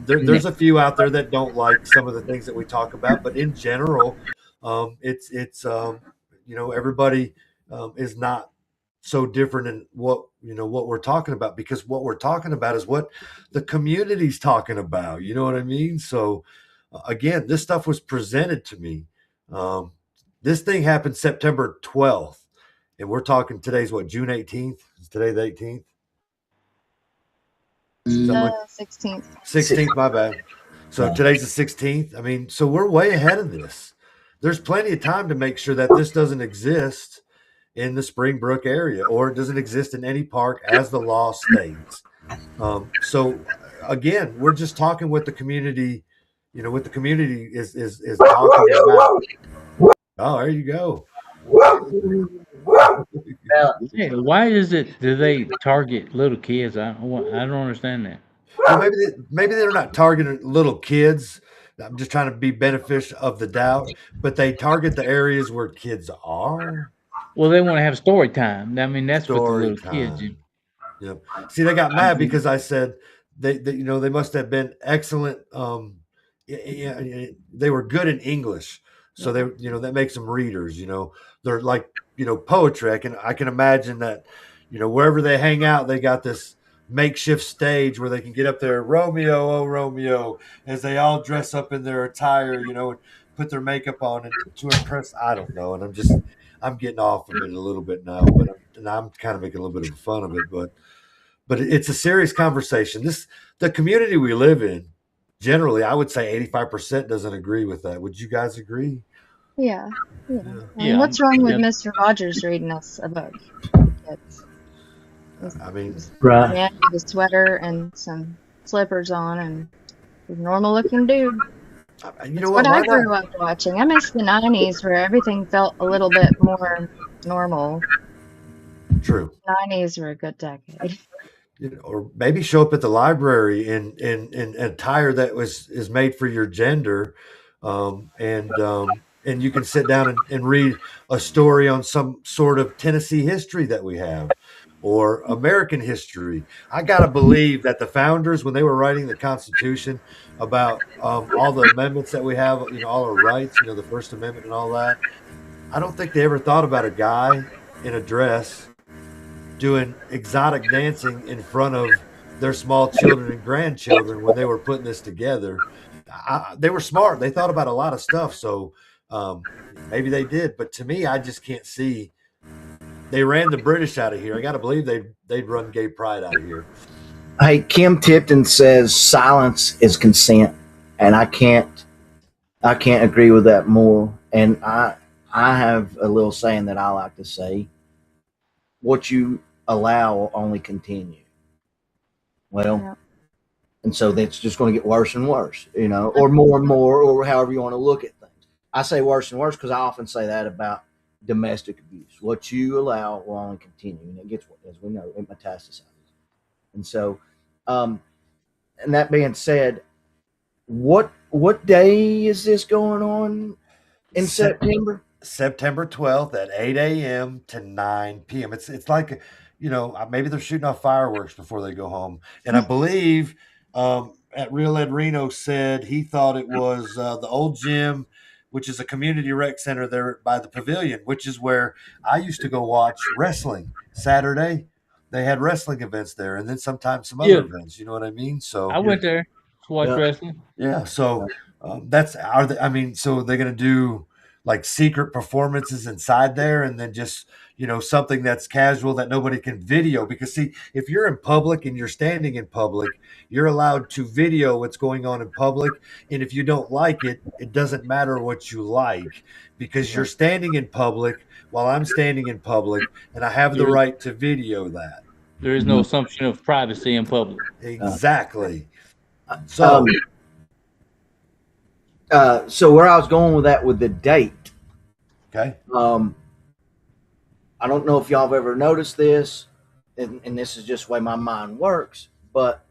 Speaker 1: there's a few out there that don't like some of the things that we talk about, but in general, it's everybody is not so different in what we're talking about, because what we're talking about is what the community's talking about. You know what I mean? So again, this stuff was presented to me. This thing happened September 12th, and we're talking today's what, June 18th? Is today the 18th?
Speaker 10: 16th.
Speaker 1: 16th, my bad. So today's the 16th. I mean, so we're way ahead of this. There's plenty of time to make sure that this doesn't exist in the Springbrook area, or it doesn't exist in any park as the law states. So again, we're just talking what the community, what the community is talking about. Oh, there you go.
Speaker 12: Hey, why do they target little kids? I don't understand that.
Speaker 1: Well, maybe they're not targeting little kids. I'm just trying to be beneficial of the doubt, but they target the areas where kids are.
Speaker 12: Well, they want to have story time. I mean, that's what the little kids do.
Speaker 1: Yep. See, they got mad because I said they must have been excellent. They were good in English, so they that makes them readers. They're like poetry. I can imagine that wherever they hang out, they got this makeshift stage where they can get up there, Romeo, oh Romeo, as they all dress up in their attire, and put their makeup on and to impress. I don't know, and I'm getting off of it a little bit now, but I'm kind of making a little bit of fun of it, but it's a serious conversation. The community we live in, generally, I would say 85% doesn't agree with that. Would you guys agree?
Speaker 10: Yeah. What's wrong with Mr. Rogers reading us a book?
Speaker 1: I mean,
Speaker 10: right. Yeah, with a sweater and some slippers on, and he's a normal-looking dude. That's what I grew up watching. I miss the 90s where everything felt a little bit more normal.
Speaker 1: True.
Speaker 10: 90s were a good decade.
Speaker 1: Or maybe show up at the library in attire that is made for your gender, and you can sit down and read a story on some sort of Tennessee history that we have, or American history. I gotta believe that the founders, when they were writing the Constitution about all the amendments that we have, all our rights, the First Amendment and all that, I don't think they ever thought about a guy in a dress doing exotic dancing in front of their small children and grandchildren when they were putting this together. They were smart. They thought about a lot of stuff. So maybe they did, but to me, I just can't see. They ran the British out of here. I got to believe they'd run gay pride out of here.
Speaker 11: Hey, Kim Tipton says silence is consent, and I can't agree with that more. And I have a little saying that I like to say: what you allow will only continue. Well, yeah. And so that's just going to get worse and worse, or more and more, or however you want to look at things. I say worse and worse because I often say that about domestic abuse. What you allow will only continue, and it gets, as we know, it metastasizes. And so, and that being said, what day is this going on in September?
Speaker 1: September 12th at 8 a.m. to 9 p.m. It's like, maybe they're shooting off fireworks before they go home. And I believe at Real Ed Reno said he thought it was the old gym, which is a community rec center there by the pavilion, which is where I used to go watch wrestling Saturday. They had wrestling events there, and then sometimes some other events. You know what I mean? So
Speaker 12: I went there to watch wrestling.
Speaker 1: Yeah. So so they're going to do like secret performances inside there, and then just, something that's casual that nobody can video, because see, if you're in public and you're standing in public, you're allowed to video what's going on in public. And if you don't like it, it doesn't matter what you like, because you're standing in public while I'm standing in public, and I have the right to video that.
Speaker 12: There is no assumption of privacy in public.
Speaker 1: Exactly. So
Speaker 11: where I was going with that, with the date.
Speaker 1: Okay.
Speaker 11: I don't know if y'all have ever noticed this, and this is just the way my mind works, but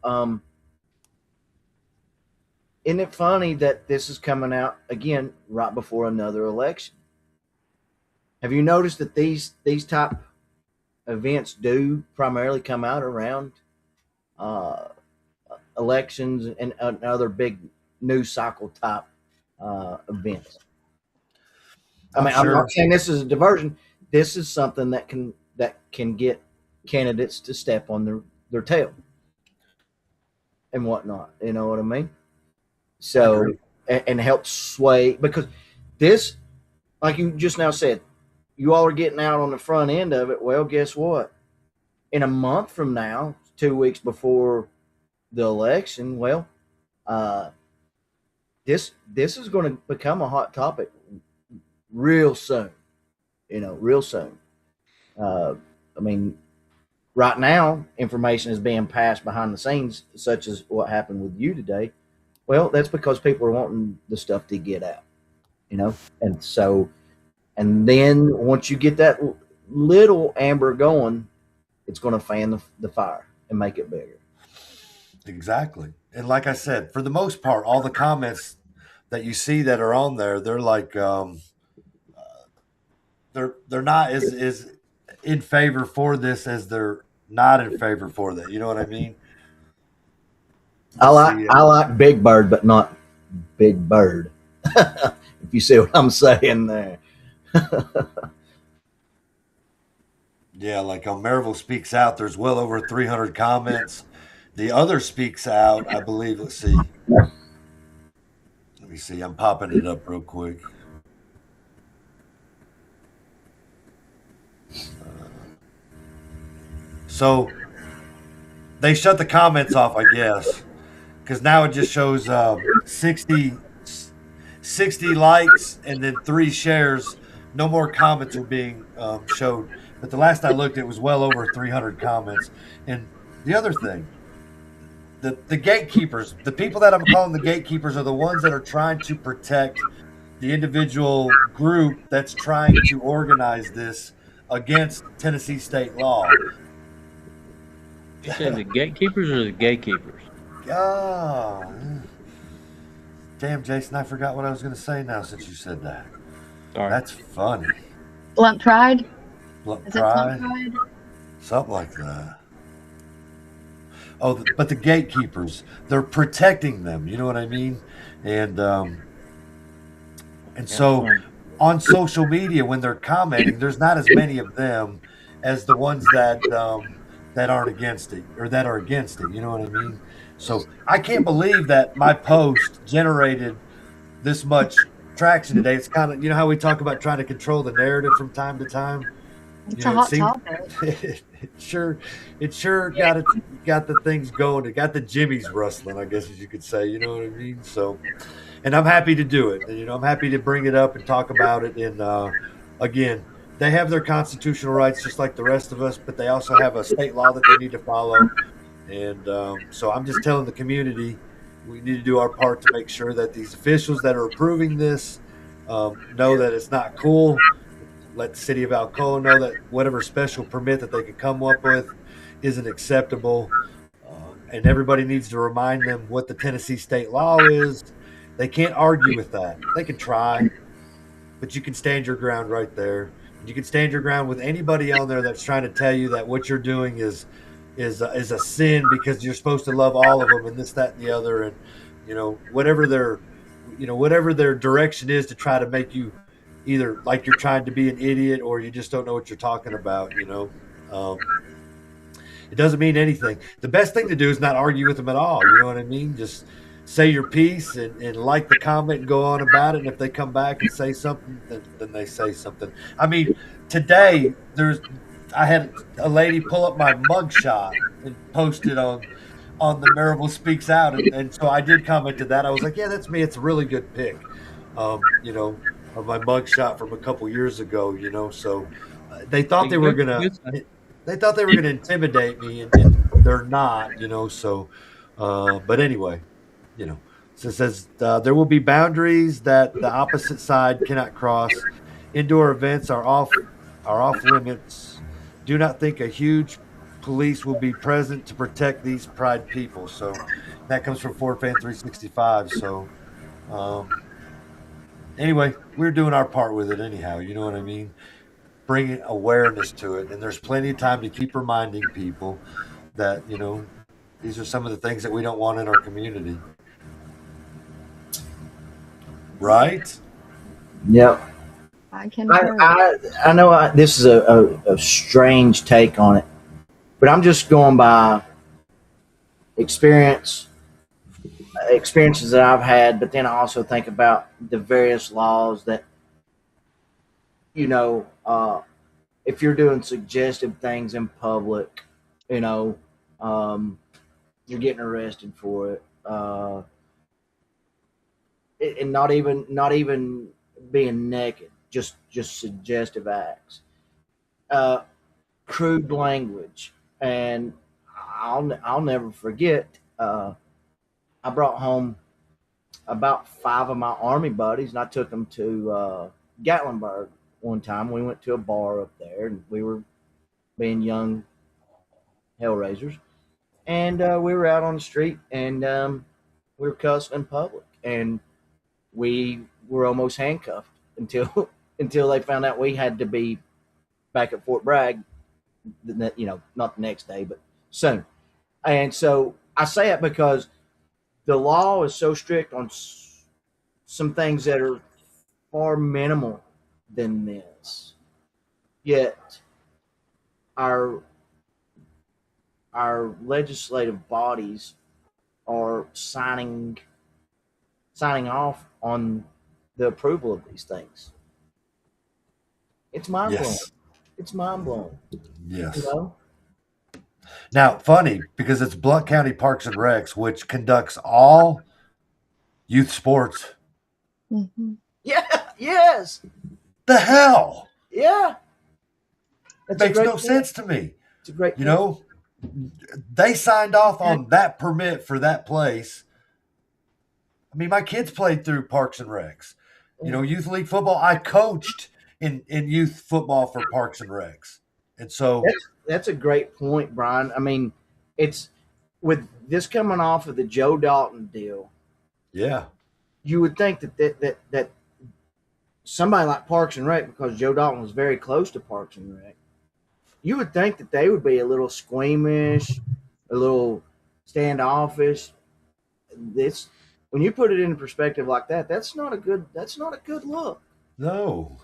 Speaker 11: isn't it funny that this is coming out again right before another election? Have you noticed that these type events do primarily come out around elections and other big news cycle type events? I'm not saying this is a diversion. This is something that can that can get candidates to step on their tail and whatnot. You know what I mean? So, and help sway, because this, like you just now said, you all are getting out on the front end of it. Well, guess what? In a month from now, 2 weeks before the election, well, this is going to become a hot topic real soon. Real soon. I mean, right now, information is being passed behind the scenes, such as what happened with you today. Well, that's because people are wanting the stuff to get out, and so, and then once you get that little amber going, it's going to fan the fire and make it bigger. Exactly.
Speaker 1: And like I said, for the most part, all the comments that you see that are on there, they're like, they're not as in favor for this as they're not in favor for that. You know what I mean?
Speaker 11: I like Big Bird, but not Big Bird. If you see what I'm saying there.
Speaker 1: Yeah, like on Maryville Speaks Out, there's well over 300 comments. The other Speaks Out, I believe, let's see. Let me see. I'm popping it up real quick. So they shut the comments off, I guess, because now it just shows 60 likes and then 3 shares. No more comments are being showed. But the last I looked, it was well over 300 comments. And the other thing, the gatekeepers, the people that I'm calling the gatekeepers are the ones that are trying to protect the individual group that's trying to organize this against Tennessee state law.
Speaker 12: You said the gatekeepers or the gatekeepers?
Speaker 1: Oh, damn, Jason, I forgot what I was going to say now since you said that.
Speaker 12: Sorry.
Speaker 1: That's funny.
Speaker 10: Blount Pride?
Speaker 1: Blount
Speaker 10: Is
Speaker 1: Pride?
Speaker 10: it Blount Pride?
Speaker 1: Something like that. Oh, but the gatekeepers, they're protecting them. You know what I mean? And so on social media, when they're commenting, there's not as many of them as the ones that aren't against it or that are against it. You know what I mean? So I can't believe that my post generated this much traction today. It's kind of, you know how we talk about trying to control the narrative from time to time.
Speaker 10: It's a hot topic.
Speaker 1: It sure got the things going. It got the jimmies rustling, I guess, as you could say. You know what I mean? So, and I'm happy to do it. And, I'm happy to bring it up and talk about it. And again, they have their constitutional rights just like the rest of us, but they also have a state law that they need to follow. And so I'm just telling the community we need to do our part to make sure that these officials that are approving this know that it's not cool. Let the city of Alcoa know that whatever special permit that they can come up with isn't acceptable. And everybody needs to remind them what the Tennessee state law is. They can't argue with that. They can try, but you can stand your ground right there. You can stand your ground with anybody on there that's trying to tell you that what you're doing is a sin because you're supposed to love all of them and this, that, and the other. And, whatever their direction is to try to make you either like you're trying to be an idiot or you just don't know what you're talking about, it doesn't mean anything. The best thing to do is not argue with them at all. You know what I mean? Just say your piece and like the comment and go on about it. And if they come back and say something, then they say something. I mean, today I had a lady pull up my mugshot and post it on the Maryville Speaks Out. And so I did comment to that. I was like, yeah, that's me. It's a really good pick. Of my mugshot from a couple years ago, so they thought they were gonna intimidate me, and they're not, So, but anyway, so it says there will be boundaries that the opposite side cannot cross. Indoor events are off limits. Do not think a huge police will be present to protect these Pride people. So that comes from Ford Fan 365. So. Anyway, we're doing our part with it anyhow, you know what I mean? Bringing awareness to it. And there's plenty of time to keep reminding people that, these are some of the things that we don't want in our community. Right?
Speaker 11: Yep.
Speaker 10: I concur.
Speaker 11: I know this is a strange take on it, but I'm just going by experiences that I've had, but then I also think about the various laws that, if you're doing suggestive things in public, you're getting arrested for it. And not even being naked, just suggestive acts, crude language, and I'll never forget. I brought home about 5 of my Army buddies, and I took them to Gatlinburg one time. We went to a bar up there, and we were being young hellraisers, and we were out on the street, and we were cussing in public, and we were almost handcuffed until they found out we had to be back at Fort Bragg, not the next day, but soon. And so I say it because the law is so strict on some things that are far minimal than this. Yet our legislative bodies are signing off on the approval of these things. It's mind blowing.
Speaker 1: Yes.
Speaker 11: It's mind blowing.
Speaker 1: Yes. Now, funny, because it's Blount County Parks and Recs, which conducts all youth sports.
Speaker 10: Mm-hmm.
Speaker 11: Yeah. Yes.
Speaker 1: The hell?
Speaker 11: Yeah.
Speaker 1: It makes no sense to me.
Speaker 11: It's a great
Speaker 1: they signed off on that permit for that place. I mean, my kids played through Parks and Recs. Youth league football. I coached in youth football for Parks and Recs. And so
Speaker 11: that's a great point, Brian. I mean, it's with this coming off of the Joe Dalton deal.
Speaker 1: Yeah.
Speaker 11: You would think that somebody like Parks and Rec, because Joe Dalton was very close to Parks and Rec, you would think that they would be a little squeamish, a little standoffish. When you put it in perspective like that, that's not a good look.
Speaker 1: No.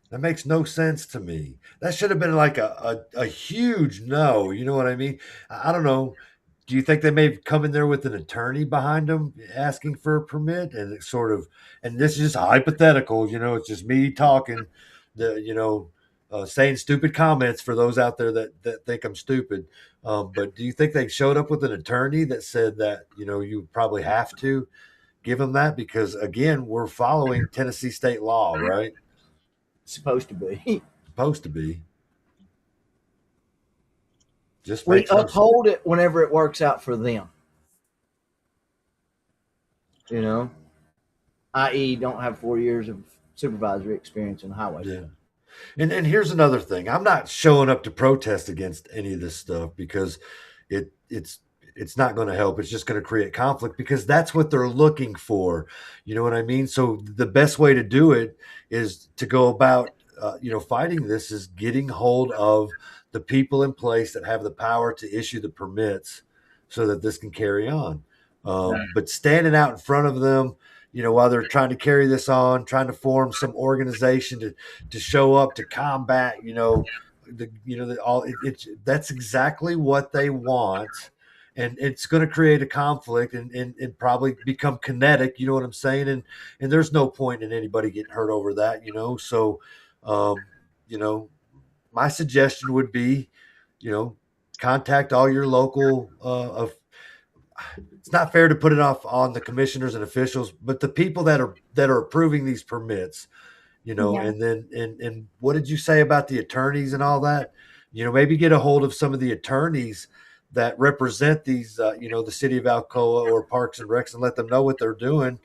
Speaker 1: That makes no sense to me. That should have been like a huge no. You know what I mean? I don't know. Do you think they may come in there with an attorney behind them asking for a permit? And it's sort of, and this is just hypothetical, it's just me talking, saying stupid comments for those out there that think I'm stupid. But do you think they showed up with an attorney that said that, you probably have to give them that? Because again, we're following Tennessee state law, right?
Speaker 11: Supposed to be.
Speaker 1: Just
Speaker 11: we uphold it whenever it works out for them. I.e., don't have 4 years of supervisory experience in the highway.
Speaker 1: Yeah. And here's another thing. I'm not showing up to protest against any of this stuff because it's not going to help. It's just going to create conflict because that's what they're looking for. You know what I mean? So the best way to do it is to go about, fighting this is getting hold of the people in place that have the power to issue the permits so that this can carry on. But standing out in front of them, while they're trying to carry this on, trying to form some organization to show up to combat, that's exactly what they want. And it's going to create a conflict and probably become kinetic. You know what I'm saying? And there's no point in anybody getting hurt over that, So, my suggestion would be, contact all your local, it's not fair to put it off on the commissioners and officials, but the people that are approving these permits, and then, and what did you say about the attorneys and all that? Maybe get a hold of some of the attorneys that represent these, the city of Alcoa or Parks and Recs and let them know what they're doing.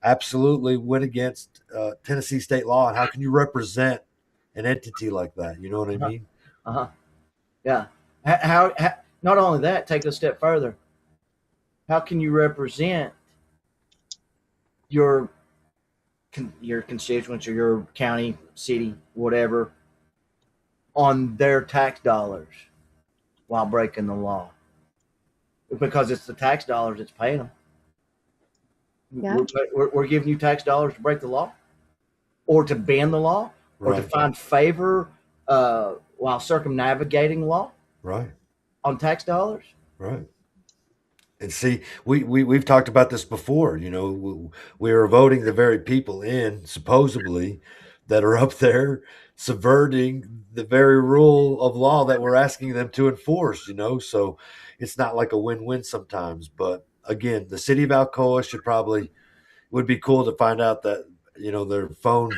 Speaker 1: Absolutely went against Tennessee state law. And how can you represent an entity like that? You know what I mean?
Speaker 11: Yeah. How not only that, take it a step further. How can you represent your constituents or your county, city, whatever, on their tax dollars while breaking the law? Because it's the tax dollars that's paying them.
Speaker 10: Yeah.
Speaker 11: We're giving you tax dollars to break the law. or to bend the law, or to
Speaker 1: Right.
Speaker 11: find favor while circumnavigating law
Speaker 1: Right.
Speaker 11: on tax dollars.
Speaker 1: Right. And see, we've talked about this before. You know, we are voting the very people in, supposedly, that are up there subverting the very rule of law that we're asking them to enforce. You know, so it's not like a win-win sometimes. But again, the city of Alcoa would be cool to find out that, you know, their phone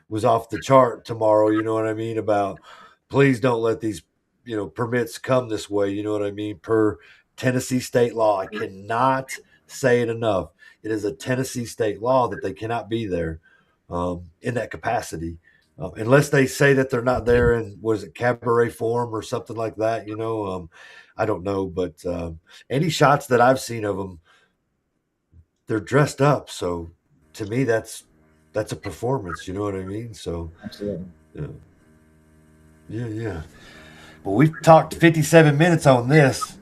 Speaker 1: was off the chart tomorrow. You know what I mean? About please don't let these, you know, permits come this way. You know what I mean? Per Tennessee state law. I cannot say it enough. It is a Tennessee state law that they cannot be there in that capacity. Unless they say that they're not there in, was it cabaret form or something like that? You know, I don't know. But any shots that I've seen of them, they're dressed up. So to me, that's a performance. You know what I mean? So
Speaker 11: absolutely.
Speaker 1: Yeah. But we've talked 57 minutes on this.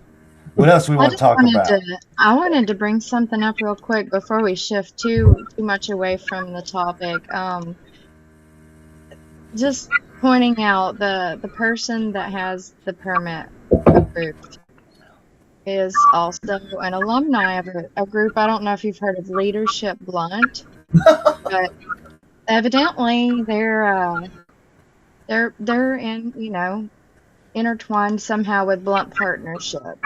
Speaker 1: What else we want to talk about?
Speaker 10: I wanted to bring something up real quick before we shift too much away from the topic. Just pointing out the person that has the permit approved is also an alumni of a group. I don't know if you've heard of Leadership Blount, but evidently they're in, you know, intertwined somehow with Blount Partnership.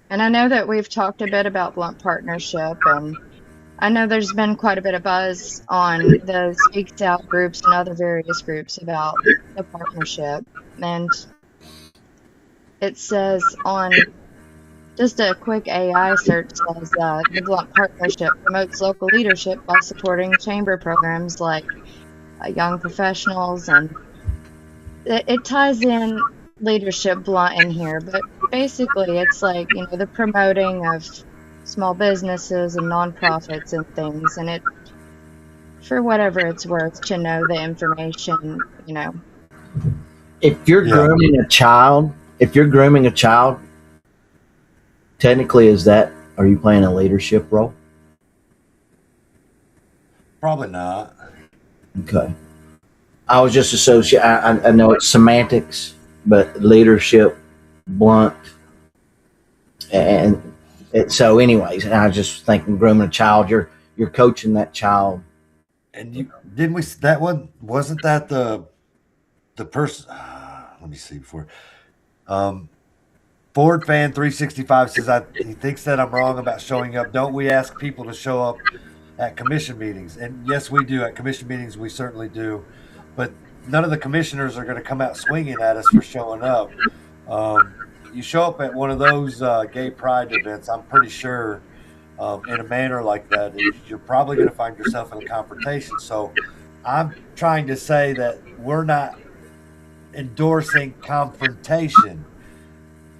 Speaker 10: And I know that we've talked a bit about Blount Partnership, and I know there's been quite a bit of buzz on the Speaks Out groups and other various groups about the partnership. And it says on just a quick AI search says the Blount Partnership promotes local leadership by supporting chamber programs like young professionals, and it ties in Leadership Blount in here, but basically it's like, you know, the promoting of small businesses and nonprofits and things, and it, for whatever it's worth, to know the information, you know.
Speaker 11: If you're grooming a child, technically are you playing a leadership role?
Speaker 1: Probably not.
Speaker 11: Okay. I was just associating, I know it's semantics, but leadership, Blount, and so anyways, I was just thinking grooming a child, you're coaching that child.
Speaker 1: And wasn't that the person, let me see before, Ford Fan 365 says he thinks that I'm wrong about showing up. Don't we ask people to show up at commission meetings? And yes, we do. At commission meetings, we certainly do. But none of the commissioners are going to come out swinging at us for showing up. You show up at one of those gay pride events, I'm pretty sure, in a manner like that, you're probably going to find yourself in a confrontation. So I'm trying to say that we're not endorsing confrontation.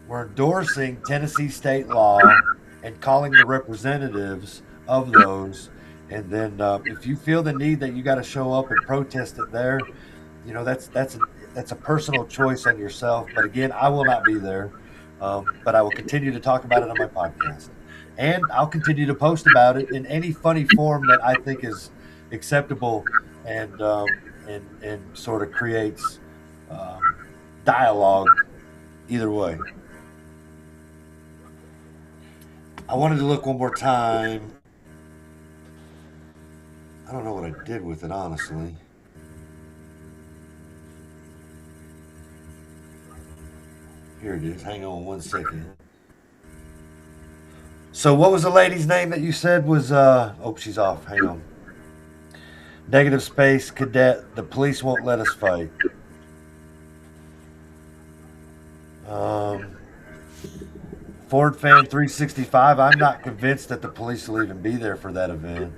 Speaker 1: We're endorsing Tennessee state law and calling the representatives of those. And then if you feel the need that you got to show up and protest it there, you know, that's a personal choice on yourself. But again, I will not be there. But I will continue to talk about it on my podcast. And I'll continue to post about it in any funny form that I think is acceptable and sort of creates dialogue either way. I wanted to look one more time. I don't know what I did with it, honestly. Here it is. Hang on one second. So what was the lady's name that you said was, oh, she's off. Hang on. Negative space, cadet. The police won't let us fight. Ford Fan 365. I'm not convinced that the police will even be there for that event.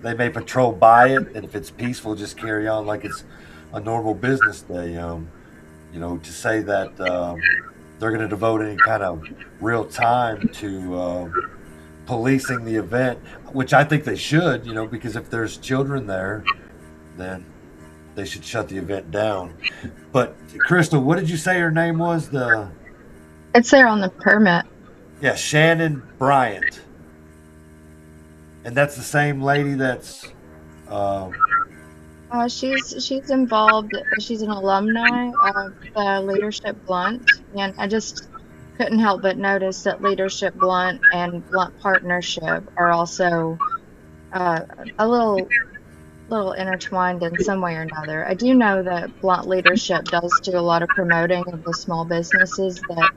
Speaker 1: They may patrol by it, and if it's peaceful, just carry on like it's a normal business day. You know, to say that they're going to devote any kind of real time to policing the event, which I think they should, you know, because if there's children there, then they should shut the event down. But Crystal, what did you say her name was?
Speaker 10: It's there on the permit.
Speaker 1: Yeah, Shannon Bryant. And that's the same lady that's
Speaker 10: She's involved. She's an alumni of Leadership Blount, and I just couldn't help but notice that Leadership Blount and Blount Partnership are also a little intertwined in some way or another. I do know that Blount Leadership does do a lot of promoting of the small businesses that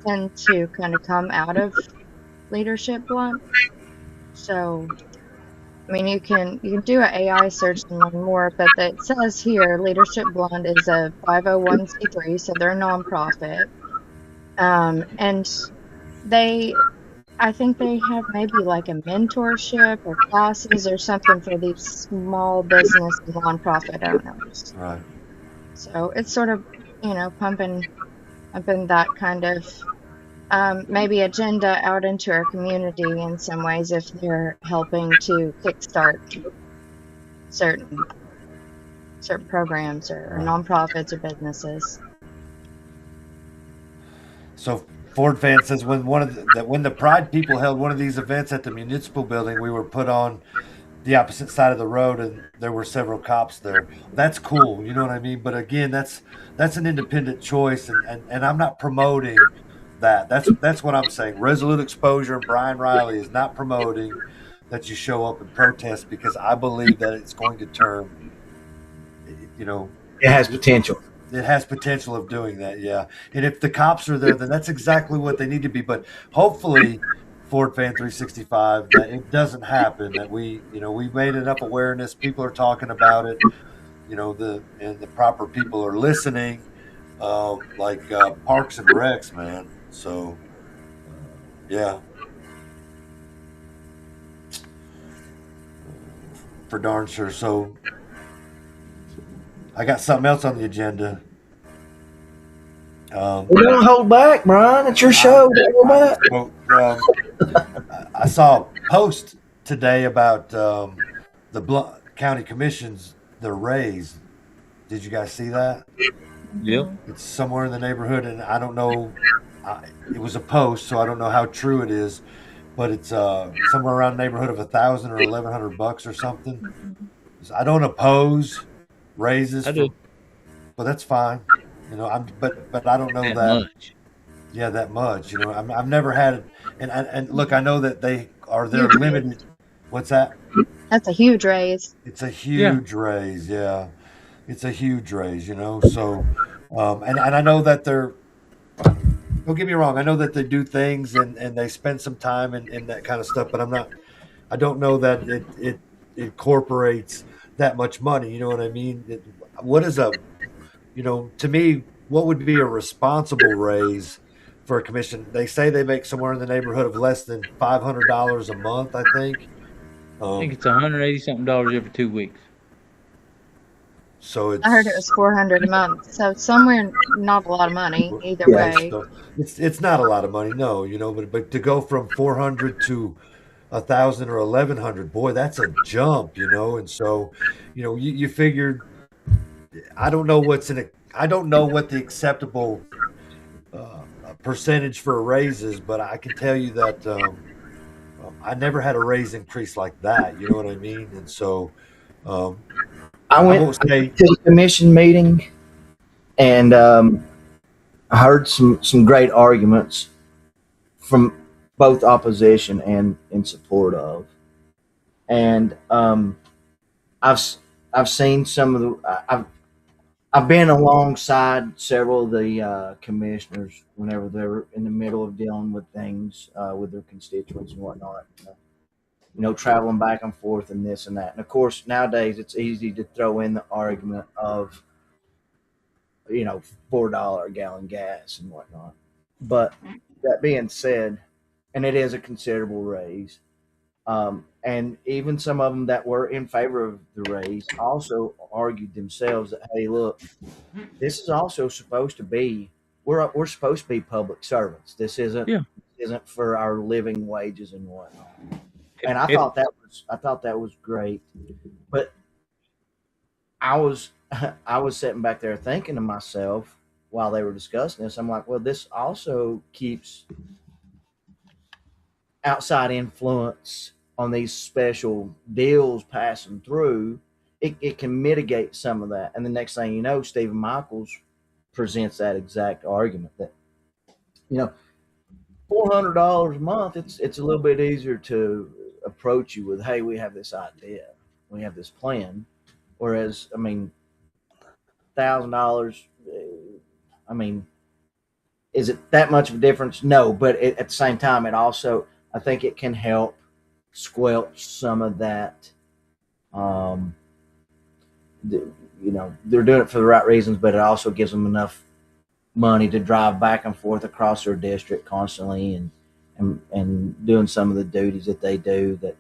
Speaker 10: tend to kind of come out of Leadership Blount. So, I mean, you can do an AI search and learn more, but it says here Leadership Blount is a 501c3, so they're a nonprofit. And I think they have maybe like a mentorship or classes or something for these small business and nonprofit owners.
Speaker 1: Right.
Speaker 10: So it's sort of, pumping that kind of maybe agenda out into our community in some ways if they're helping to kickstart certain programs or nonprofits or businesses.
Speaker 1: So Ford fan says when the Pride people held one of these events at the municipal building, we were put on the opposite side of the road and there were several cops there. That's cool, you know what I mean? But again, that's an independent choice, and I'm not promoting that. That's what I'm saying. Resolute Exposure and Brian Riley is not promoting that you show up and protest, because I believe that it's going to turn,
Speaker 11: it has potential.
Speaker 1: It has potential of doing that, yeah. And if the cops are there, then that's exactly what they need to be. But hopefully, Ford Fan 365, that it doesn't happen. That we made enough awareness. People are talking about it. And the proper people are listening. Like Parks and Recs, man. So, yeah. For darn sure. So, I got something else on the agenda.
Speaker 11: We don't hold back, Brian. It's your show. Don't hold
Speaker 1: back. I saw a post today about the Blount County Commission's their raise. Did you guys see that?
Speaker 12: Yeah.
Speaker 1: It's somewhere in the neighborhood, and I don't know. It was a post, so I don't know how true it is, but it's somewhere around the neighborhood of $1,000 or $1,100 or something. I don't oppose raises, but that's fine. But I don't know that much. Yeah, that much. I've never had it, and look, I know that they're limited. What's that?
Speaker 10: That's a huge raise.
Speaker 1: It's a huge raise. Yeah, it's a huge raise. So, and I know that they're. Don't get me wrong. I know that they do things and they spend some time in that kind of stuff, but I don't know that it incorporates that much money. You know what I mean? To me, what would be a responsible raise for a commission? They say they make somewhere in the neighborhood of less than $500 a month, I think.
Speaker 12: I think it's $180-something every 2 weeks.
Speaker 1: So
Speaker 10: I heard it was $400 a month. So somewhere, not a lot of money either way.
Speaker 1: So it's not a lot of money, no. But to go from $400 to $1,000 or $1,100, boy, that's a jump, And so, you figured. I don't know what the acceptable percentage for a raise is, but I can tell you that I never had a raise increase like that. You know what I mean? And so
Speaker 11: I went to the commission meeting, and I heard some great arguments from both opposition and in support of, and I've seen some of the I've been alongside several of the commissioners whenever they're in the middle of dealing with things with their constituents and whatnot. Traveling back and forth and this and that. And of course, nowadays it's easy to throw in the argument of, $4 a gallon gas and whatnot. But that being said, and it is a considerable raise, and even some of them that were in favor of the raise also argued themselves that, hey, look, this is also supposed to be, we're supposed to be public servants. This isn't for our living wages and whatnot. And I thought that was great, but I was sitting back there thinking to myself while they were discussing this, I'm like, well, this also keeps outside influence on these special deals passing through, it can mitigate some of that. And the next thing you know, Stephen Michaels presents that exact argument that, $400 a month, it's a little bit easier to approach you with, hey, we have this idea, we have this plan. Whereas, $1,000, is it that much of a difference? No, but at the same time, it also, I think it can help squelch some of that. They're doing it for the right reasons, but it also gives them enough money to drive back and forth across their district constantly and doing some of the duties that they do that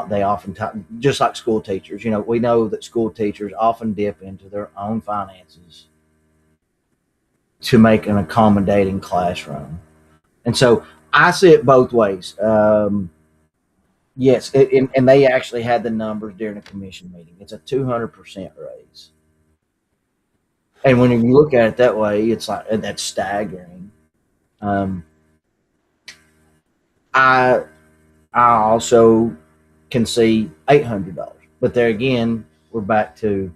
Speaker 11: they oftentimes, just like school teachers. We know that school teachers often dip into their own finances to make an accommodating classroom. And so I see it both ways. Yes, and they actually had the numbers during a commission meeting. It's a 200% raise. And when you look at it that way, it's like, that's staggering. I also can see $800, but there again, we're back to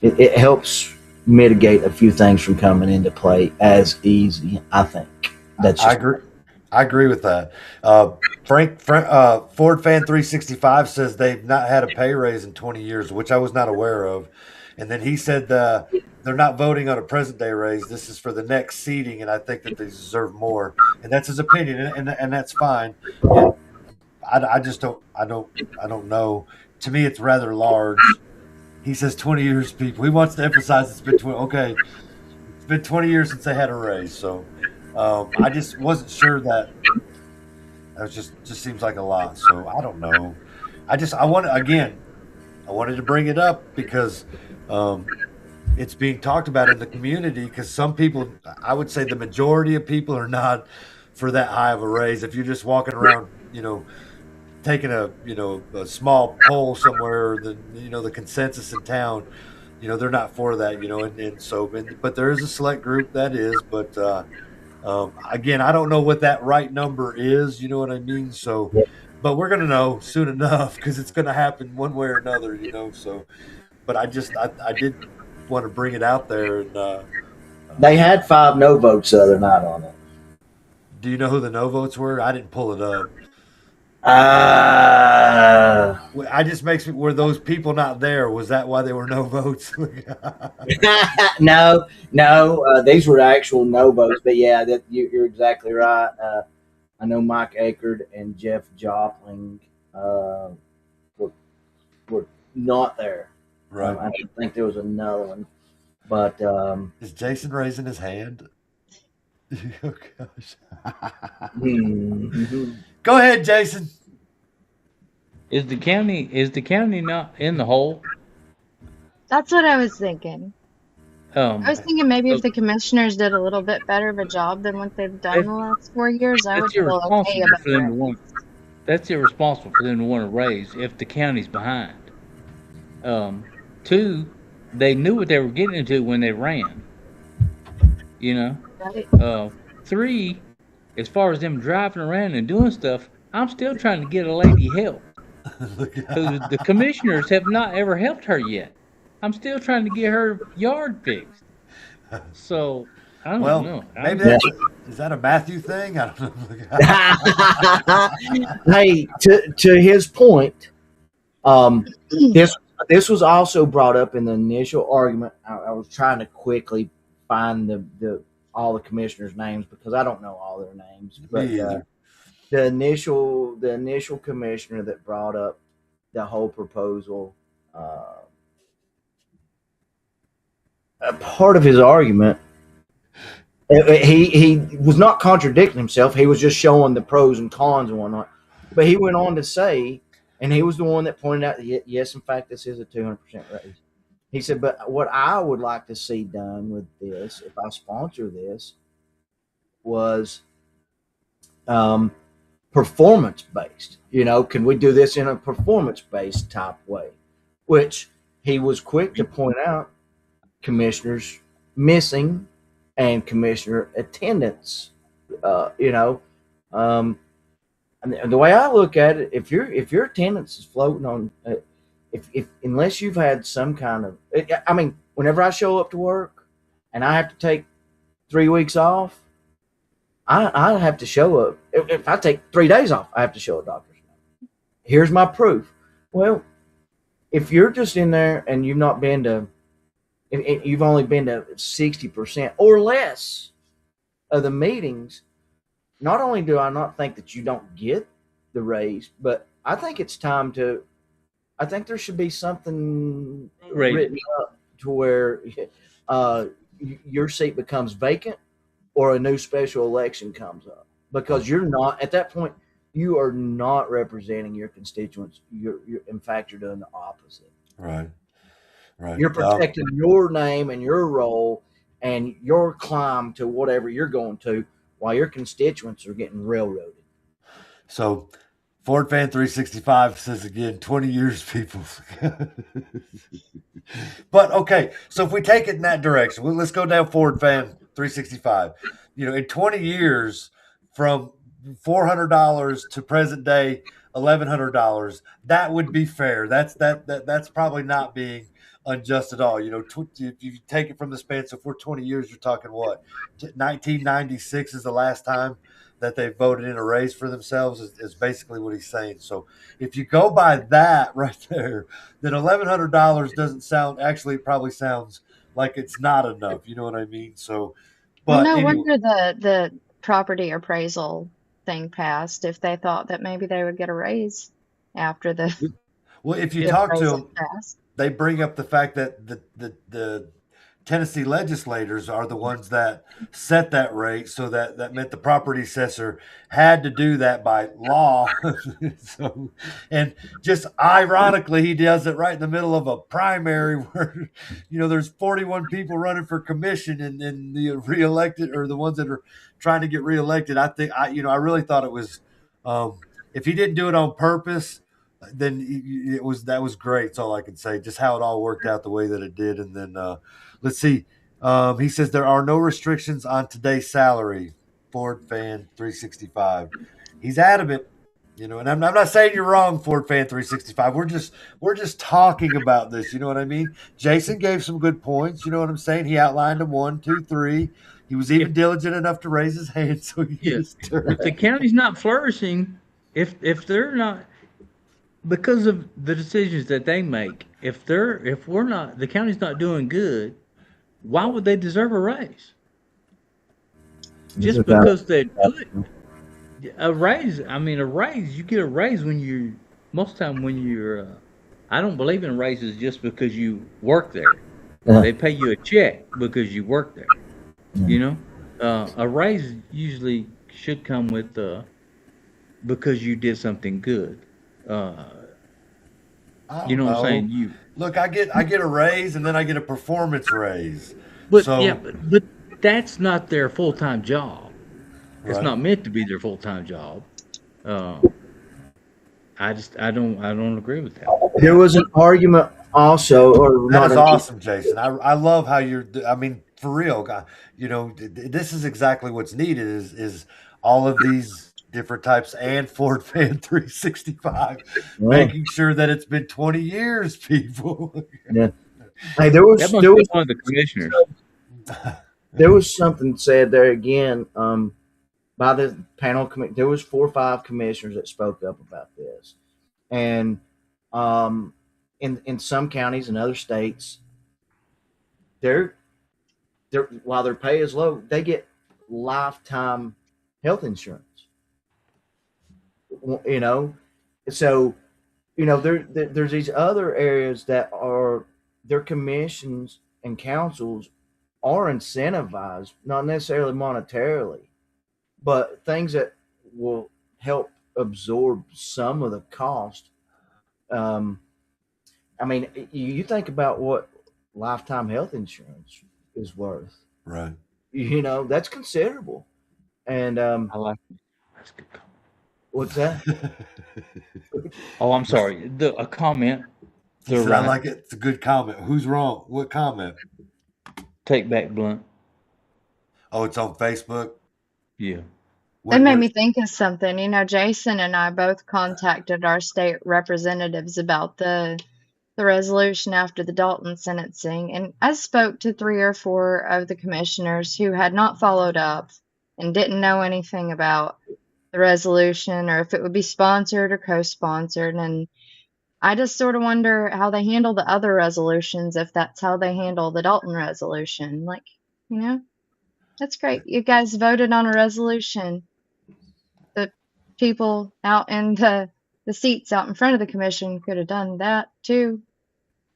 Speaker 11: it helps mitigate a few things from coming into play as easy. I think
Speaker 1: I agree with that. Frank Ford Fan 365 says they've not had a pay raise in 20 years, which I was not aware of. And then he said they're not voting on a present day raise. This is for the next seating, and I think that they deserve more. And that's his opinion, and that's fine. And I just don't know. To me, it's rather large. He says 20 years, people. He wants to emphasize it's been 20. Okay, it's been 20 years since they had a raise, so. I just wasn't sure that was just seems like a lot. So I don't know. I wanted to bring it up because it's being talked about in the community, because some people, I would say the majority of people, are not for that high of a raise. If you're just walking around, taking a small poll somewhere, the consensus in town, they're not for that, but there is a select group that is, but again, I don't know what that right number is, you know what I mean? So, but we're going to know soon enough, because it's going to happen one way or another, so, but I did want to bring it out there. And
Speaker 11: they had 5 no votes the other night on it.
Speaker 1: Do you know who the no votes were? I didn't pull it up. I just makes me, were those people not there? Was that why they were no votes?
Speaker 11: No, these were actual no votes. But yeah, you're exactly right. I know Mike Akerd and Jeff Jopling were not there.
Speaker 1: Right.
Speaker 11: I think there was another one, but
Speaker 1: is Jason raising his hand? Oh gosh. Go ahead, Jason.
Speaker 12: Is the county not in the hole?
Speaker 10: That's what I was thinking. I was thinking maybe if the commissioners did a little bit better of a job than what they've done the last 4 years, I would feel okay about it.
Speaker 12: That's irresponsible for them to want to raise if the county's behind. 2, they knew what they were getting into when they ran.
Speaker 10: Right.
Speaker 12: 3, as far as them driving around and doing stuff, I'm still trying to get a lady help. The commissioners have not ever helped her yet. I'm still trying to get her yard fixed. So I don't know.
Speaker 1: Maybe is that a Matthew thing? I don't know.
Speaker 11: Hey, to his point, this was also brought up in the initial argument. I was trying to quickly find all the commissioners' names, because I don't know all their names. But the initial commissioner that brought up the whole proposal, a part of his argument, he was not contradicting himself. He was just showing the pros and cons and whatnot. But he went on to say, and he was the one that pointed out that yes, in fact, this is a 200% raise. He said, but what I would like to see done with this, if I sponsor this, was performance-based. Can we do this in a performance-based type way? Which he was quick to point out commissioners missing and commissioner attendance. And the way I look at it, if your attendance is floating on, if unless you've had some kind of, I mean, whenever I show up to work and I have to take 3 weeks off, I have to show up. If I take 3 days off, I have to show a doctor's note. Here's my proof. Well, if you're just in there and you've not been to, if you've only been to 60% or less of the meetings, not only do I not think that you don't get the raise, but I think it's time to, I think there should be something written up to where your seat becomes vacant or a new special election comes up, because you're not, at that point, you are not representing your constituents. In fact, you're doing the opposite.
Speaker 1: Right.
Speaker 11: You're protecting your name and your role and your climb to whatever you're going to, while your constituents are getting railroaded.
Speaker 1: So Ford Fan 365 says again, 20 years, people. But okay, so if we take it in that direction, let's go down Ford Fan 365. In 20 years, from $400 to present day $1,100, that would be fair. That's probably not being unjust at all. If you take it from the span, so for 20 years, you're talking what? 1996 is the last time that they voted in a raise for themselves, is basically what he's saying. So if you go by that right there, then $1,100 doesn't sound, actually it probably sounds like it's not enough. You know what I mean? So, but
Speaker 10: no
Speaker 1: anyway.
Speaker 10: wonder the property appraisal thing passed, if they thought that maybe they would get a raise after the.
Speaker 1: Well, if you talk to them, they bring up the fact that the Tennessee legislators are the ones that set that rate, so that meant the property assessor had to do that by law. So, and just ironically, he does it right in the middle of a primary where, there's 41 people running for commission, and the reelected, or the ones that are trying to get reelected. I think I really thought it was, if he didn't do it on purpose, then that was great. That's all I can say. Just how it all worked out the way that it did. And then let's see. He says there are no restrictions on today's salary. Ford Fan 365. He's adamant, and I'm not saying you're wrong, Ford Fan 365. We're just talking about this. You know what I mean? Jason gave some good points. You know what I'm saying? He outlined them 1, 2, 3. He was even diligent enough to raise his hand. So
Speaker 12: if the county's not flourishing, if they're not, because of the decisions that they make, if we're not, the county's not doing good, why would they deserve a raise? Just because they're good. A raise, you get a raise when most time when you're, I don't believe in raises just because you work there. They pay you a check because you work there. A raise usually should come with, because you did something good. You know what I'm saying?
Speaker 1: Look, I get a raise, and then I get a performance raise.
Speaker 12: But but that's not their full-time job. It's
Speaker 1: Right.
Speaker 12: not meant to be their full-time job. I don't agree with that.
Speaker 11: There was an argument also, or
Speaker 1: That
Speaker 11: not
Speaker 1: is
Speaker 11: an-
Speaker 1: awesome, Jason. I love how you're. I mean, for real, guy. This is exactly what's needed. Is all of these different types, and Ford Fan 365, making sure that it's been 20 years, people.
Speaker 11: Yeah. Hey, there was
Speaker 12: That must be one of the commissioners.
Speaker 11: There was something said there again by the panel. There was 4 or 5 commissioners that spoke up about this, and in some counties and other states, they're while their pay is low, they get lifetime health insurance. So there's these other areas that are their commissions and councils are incentivized, not necessarily monetarily, but things that will help absorb some of the cost. You think about what lifetime health insurance is worth.
Speaker 1: Right.
Speaker 11: That's considerable. And
Speaker 12: I like it. That's good.
Speaker 11: What's that?
Speaker 12: Oh, I'm sorry. A comment.
Speaker 1: I like it. It's a good comment. Who's wrong? What comment?
Speaker 12: Take back Blount.
Speaker 1: Oh, it's on Facebook?
Speaker 12: Yeah.
Speaker 10: It made me think of something. You know, Jason and I both contacted our state representatives about the resolution after the Dalton sentencing, and I spoke to 3 or 4 of the commissioners who had not followed up and didn't know anything about the resolution or if it would be sponsored or co-sponsored. And I just sort of wonder how they handle the other resolutions, if that's how they handle the Dalton resolution. Like, you know, that's great. You guys voted on a resolution. The people out in the seats out in front of the commission could have done that too,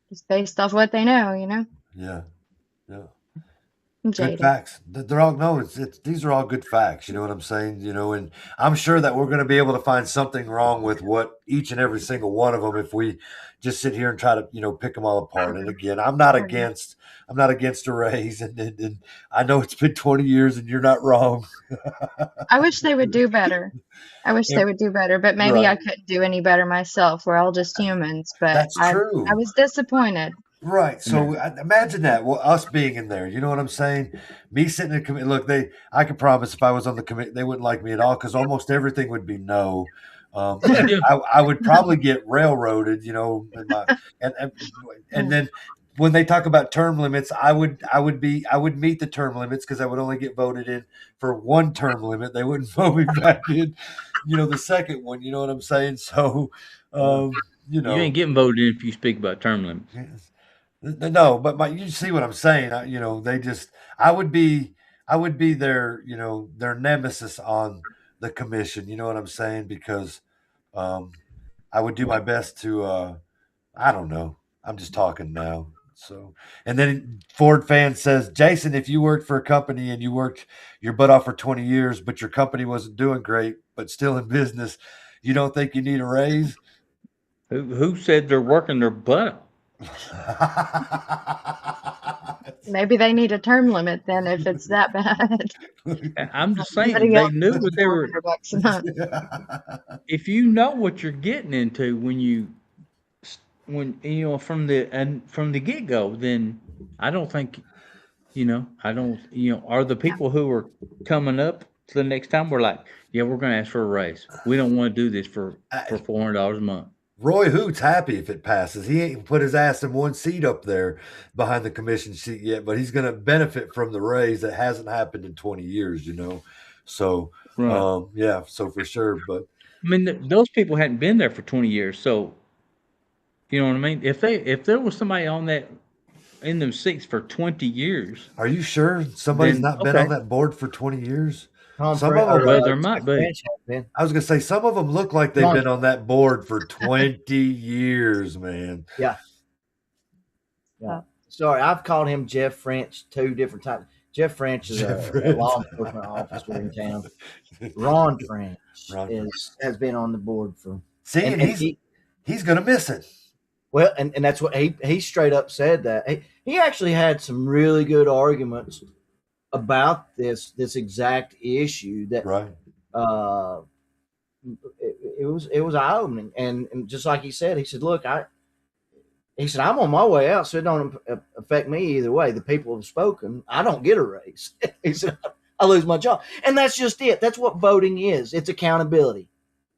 Speaker 10: just based off what they know, you know?
Speaker 1: Yeah. Yeah.
Speaker 10: Good
Speaker 1: facts. They're all these are all good facts. You know what I'm saying? You know, and I'm sure that we're going to be able to find something wrong with what each and every single one of them if we just sit here and try to, you know, pick them all apart. And again, I'm not against a raise, and I know it's been 20 years, and you're not wrong.
Speaker 10: I wish they would do better. They would do better, but maybe
Speaker 1: Right.
Speaker 10: I couldn't do any better myself. We're all just humans, but
Speaker 1: That's true.
Speaker 10: I was disappointed.
Speaker 1: Right. So imagine that. Well, us being in there, you know what I'm saying? Me sitting in committee. Look, I could promise if I was on the committee, they wouldn't like me at all because almost everything would be no. I would probably get railroaded, you know, and then when they talk about term limits, I would meet the term limits because I would only get voted in for one term limit. They wouldn't vote me back in, you know, the second one. You know what I'm saying? So, you know,
Speaker 12: you ain't getting voted in if you speak about term limits.
Speaker 1: No, but you see what I'm saying? You know, I would be their, you know, their nemesis on the commission. You know what I'm saying? Because I would do my best to. I don't know. I'm just talking now. So, and then Ford fan says, Jason, if you worked for a company and you worked your butt off for 20 years, but your company wasn't doing great, but still in business, you don't think you need a raise?
Speaker 12: Who said they're working their butt off?
Speaker 10: Maybe they need a term limit then if it's that bad.
Speaker 12: I'm just saying they knew what they were.
Speaker 10: $400 a month.
Speaker 12: If you know what you're getting into when you know from the get go, then I don't think are the people who are coming up to the next time we're like, yeah, we're going to ask for a raise. We don't want to do this for $400 a month.
Speaker 1: Roy Hoot's happy if it passes. He ain't put his ass in one seat up there behind the commission seat yet, but he's going to benefit from the raise that hasn't happened in 20 years, you know? So,
Speaker 12: right.
Speaker 1: Yeah, so for sure. But
Speaker 12: I mean, those people hadn't been there for 20 years. So, you know what I mean? If there was somebody in them seats for 20 years.
Speaker 1: Are you sure somebody's not been on that board for 20 years?
Speaker 11: Some of them,
Speaker 12: there might be.
Speaker 1: I was going to say, some of them look like they've been on that board for 20 years, man.
Speaker 11: Yeah. Sorry, I've called him Jeff French 2 different times. Jeff French is a law enforcement officer in town. Ron French has been on the board for.
Speaker 1: See, and he's going to miss it.
Speaker 11: Well, and that's what he straight up said that. He actually had some really good arguments about this exact issue that it was eye-opening, and just like he said, look, I'm on my way out, so it don't affect me either way. The people have spoken. I don't get a raise. He said, I lose my job, and that's just it. That's what voting is. It's accountability.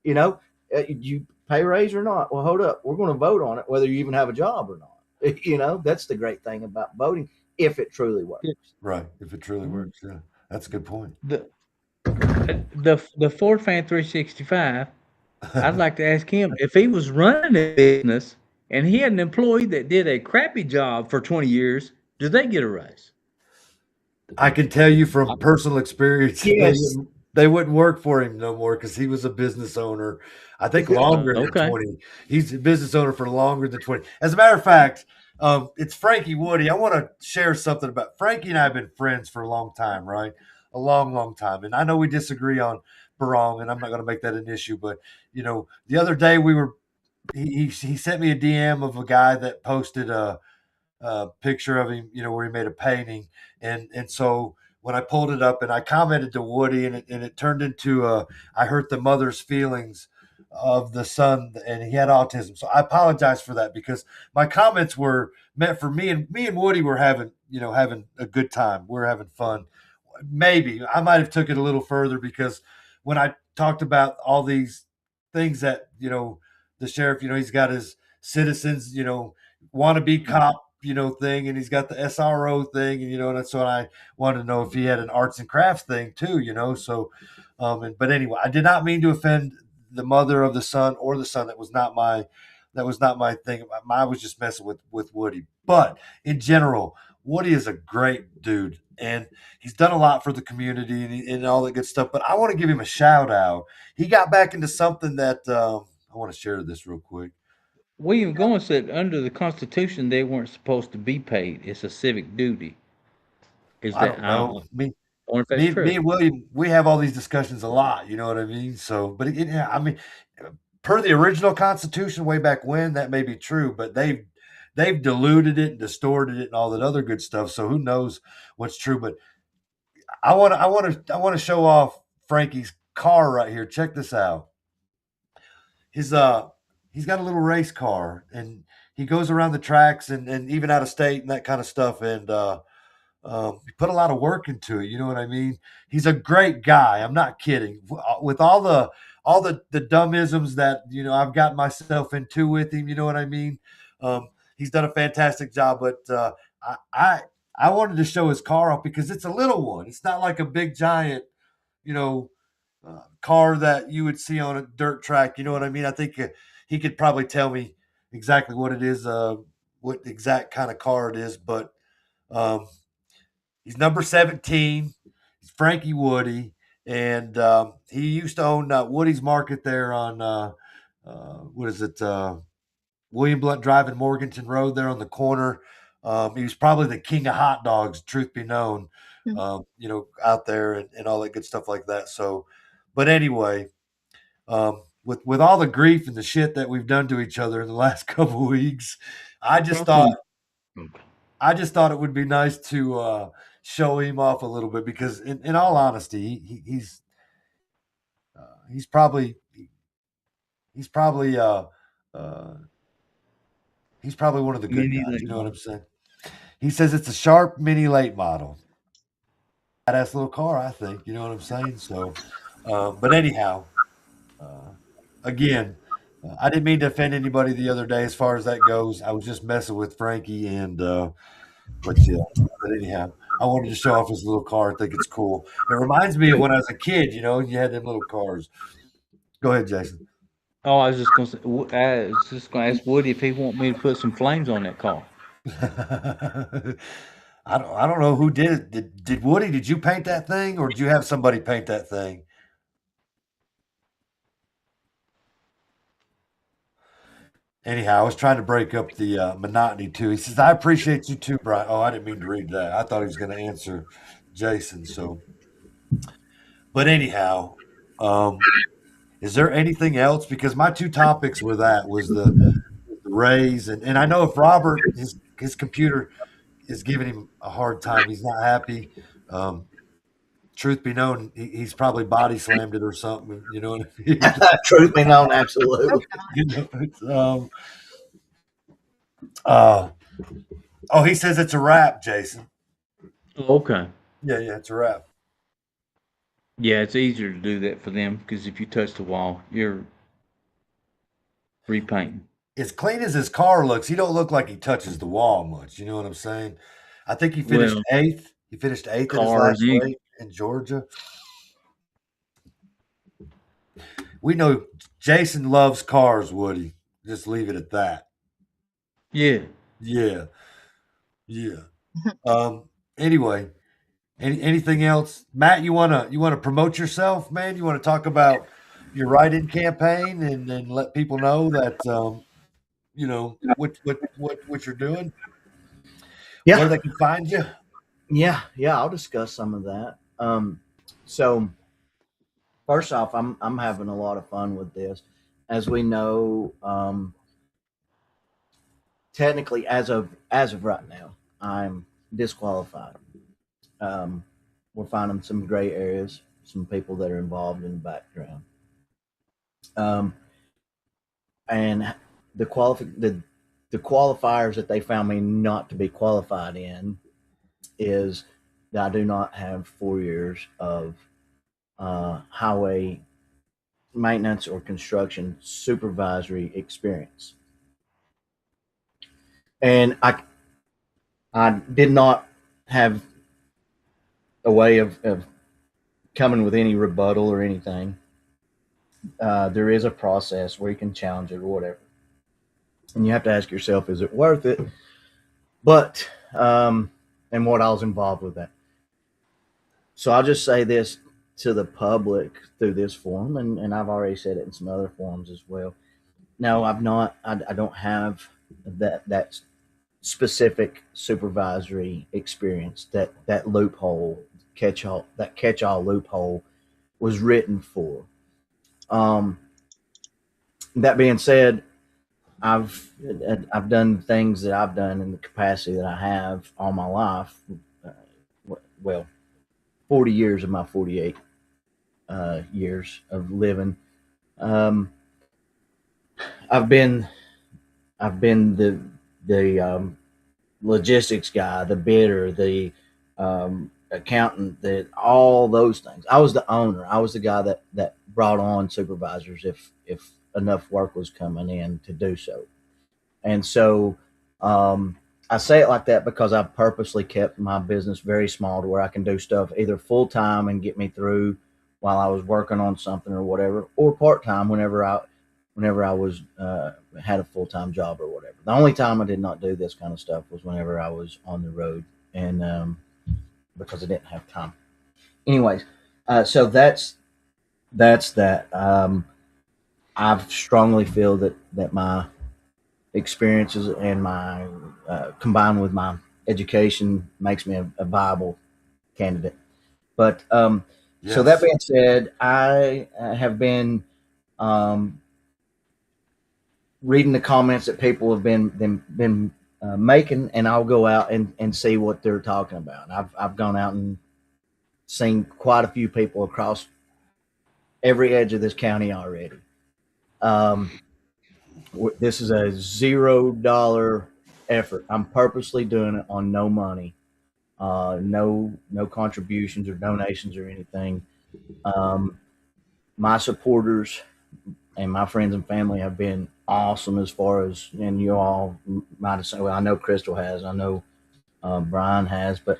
Speaker 11: You know, you pay raise or not. Well, hold up, we're going to vote on it whether you even have a job or not. You know, that's the great thing about voting. If it truly works.
Speaker 1: Right. If it truly works. Yeah. That's a good point.
Speaker 12: The Ford fan 365, I'd like to ask him if he was running a business and he had an employee that did a crappy job for 20 years, do they get a raise?
Speaker 1: I can tell you from personal experience,
Speaker 11: yes.
Speaker 1: They wouldn't work for him no more because he was a business owner. I think longer than 20. He's a business owner for longer than 20. As a matter of fact, it's Frankie Woody. I want to share something about Frankie and I have been friends for a long time, right? A long, long time. And I know we disagree on Barong, and I'm not going to make that an issue. But, you know, the other day he sent me a DM of a guy that posted a picture of him, you know, where he made a painting. And so when I pulled it up and I commented to Woody, and it turned into I hurt the mother's feelings of the son, and he had autism. So I apologize for that because my comments were meant for me and Woody were having a good time. We're having fun. Maybe I might have took it a little further because when I talked about all these things that, the sheriff, he's got his citizens, wannabe cop, thing, and he's got the SRO thing, and that's what I wanted to know if he had an arts and crafts thing too, So, but anyway, I did not mean to offend the mother of the son or the son. That was not my thing. I was just messing with Woody. But in general, Woody is a great dude, and he's done a lot for the community and all that good stuff. But I want to give him a shout out. He got back into something that I want to share this real quick.
Speaker 12: William Goins said under the Constitution they weren't supposed to be paid. It's a civic duty.
Speaker 1: I don't know.
Speaker 12: Me and
Speaker 1: William, we have all these discussions a lot. You know what I mean? So, but I mean, per the original Constitution way back when, that may be true, but they've diluted it and distorted it and all that other good stuff. So who knows what's true? But I want to show off Frankie's car right here. Check this out. He's got a little race car, and he goes around the tracks and even out of state and that kind of stuff. And he put a lot of work into it. You know what I mean? He's a great guy. I'm not kidding. With all the dumb-isms that, I've gotten myself into with him, you know what I mean? He's done a fantastic job, but I wanted to show his car off because it's a little one. It's not like a big giant, car that you would see on a dirt track. You know what I mean? I think he could probably tell me exactly what it is, what exact kind of car it is, but he's number 17. He's Frankie Woody, and he used to own Woody's Market there on what is it? William Blount Drive and Morganton Road there on the corner. He was probably the king of hot dogs, truth be known, out there and all that good stuff like that. So, but anyway, with all the grief and the shit that we've done to each other in the last couple of weeks, I just thought it would be nice to show him off a little bit because, in all honesty, he's probably one of the good guys. You know what I'm saying? He says it's a sharp mini late model. Badass little car, I think. You know what I'm saying? So, but anyhow, again, I didn't mean to offend anybody the other day as far as that goes. I was just messing with Frankie, and but anyhow, I wanted to show off his little car. I think it's cool. It reminds me of when I was a kid. You had them little cars. Go ahead, Jason.
Speaker 12: Oh, I was just going to ask Woody if he want me to put some flames on that car.
Speaker 1: I don't know who did it. Did Woody? Did you paint that thing, or did you have somebody paint that thing? Anyhow, I was trying to break up the monotony too. He says, "I appreciate you too, Brian." Oh, I didn't mean to read that. I thought he was going to answer Jason. So, but anyhow, is there anything else? Because my two topics were the raise, and I know if Robert his computer is giving him a hard time, he's not happy. Truth be known, he's probably body slammed it or something. You know what I mean?
Speaker 11: Truth be known, absolutely.
Speaker 1: He says it's a wrap, Jason.
Speaker 12: Okay.
Speaker 1: Yeah, it's a wrap.
Speaker 12: Yeah, it's easier to do that for them because if you touch the wall, you're repainting.
Speaker 1: As clean as his car looks, he don't look like he touches the wall much. You know what I'm saying? I think he finished 8th. He finished 8th in his last race in Georgia. We know Jason loves cars, Woody. Just leave it at that.
Speaker 12: Yeah.
Speaker 1: Anyway, anything else, Matt? You wanna promote yourself, man? You want to talk about your write-in campaign and let people know that what you're doing?
Speaker 11: Yeah,
Speaker 1: where they can find you.
Speaker 11: Yeah, I'll discuss some of that. So first off, I'm having a lot of fun with this. As we know, technically as of right now, I'm disqualified. We're finding some gray areas, some people that are involved in the background. And the qualifiers that they found me not to be qualified in is that I do not have 4 years of highway maintenance or construction supervisory experience. And I did not have a way of coming with any rebuttal or anything. There is a process where you can challenge it or whatever. And you have to ask yourself, is it worth it? But, and what I was involved with that. So I'll just say this to the public through this forum, and I've already said it in some other forums as well. No, I don't have that specific supervisory experience that loophole catch-all loophole was written for. That being said, I've done things that I've done in the capacity that I have all my life. Well, 40 years of my 48 years of living. I've been the logistics guy, the bidder, the accountant, all those things. I was the owner. I was the guy that brought on supervisors if enough work was coming in to do so. And so I say it like that because I've purposely kept my business very small to where I can do stuff either full time and get me through while I was working on something or whatever, or part time whenever I was had a full time job or whatever. The only time I did not do this kind of stuff was whenever I was on the road, and because I didn't have time. Anyways, so that's that. I strongly feel that my experiences and my combined with my education makes me a viable candidate. But yes. So that being said, I have been reading the comments that people have been making, and I'll go out and see what they're talking about. I've gone out and seen quite a few people across every edge of this county already. This is a $0 effort. I'm purposely doing it on no money, no contributions or donations or anything. My supporters and my friends and family have been awesome as far as, and you all might have said, well, I know Crystal has, I know Brian has, but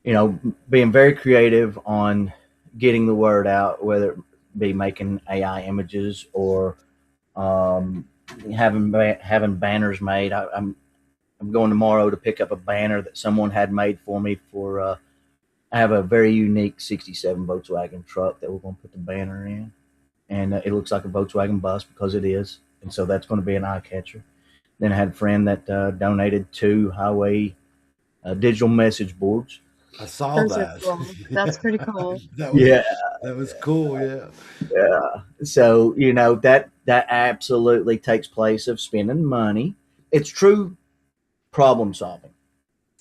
Speaker 11: being very creative on getting the word out, whether it be making AI images or having banners made. I'm going tomorrow to pick up a banner that someone had made for me for. I have a very unique '67 Volkswagen truck that we're going to put the banner in, and it looks like a Volkswagen bus because it is, and so that's going to be an eye catcher. Then I had a friend that donated 2 highway digital message boards.
Speaker 1: I saw
Speaker 10: Those
Speaker 1: that.
Speaker 10: Cool. That's pretty cool.
Speaker 1: That was cool. Yeah.
Speaker 11: Yeah. So that absolutely takes place of spending money. It's true problem solving.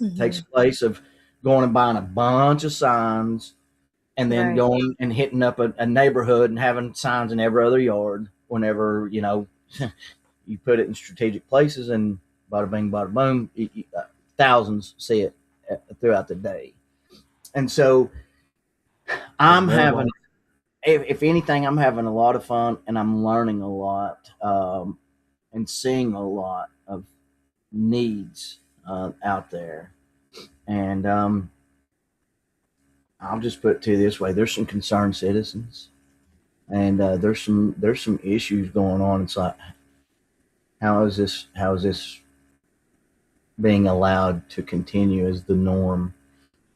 Speaker 11: Mm-hmm. It takes place of going and buying a bunch of signs, and then going and hitting up a neighborhood and having signs in every other yard. Whenever you put it in strategic places, and bada bing, bada boom, thousands see it throughout the day. And so I'm having, if anything, I'm having a lot of fun, and I'm learning a lot and seeing a lot of needs out there. And I'll just put it to you this way: there's some concerned citizens, and there's some issues going on. It's like, how is this being allowed to continue as the norm?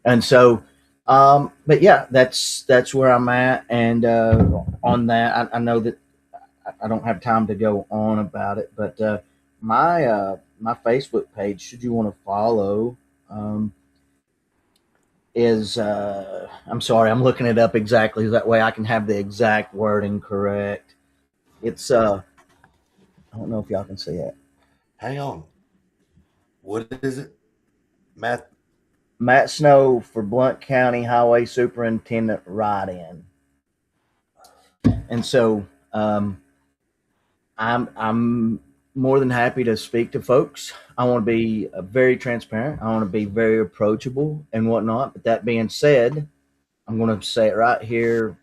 Speaker 11: And so, but yeah, that's where I'm at. And on that, I know that I don't have time to go on about it, but my Facebook page, should you want to follow, is I'm sorry, I'm looking it up exactly, that way I can have the exact wording correct. It's I don't know if y'all can see it.
Speaker 1: Hang on. What is it?
Speaker 11: Matt Snow for Blount County Highway Superintendent write-in. And so I'm more than happy to speak to folks. I want to be very transparent. I want to be very approachable and whatnot. But that being said, I'm going to say it right here,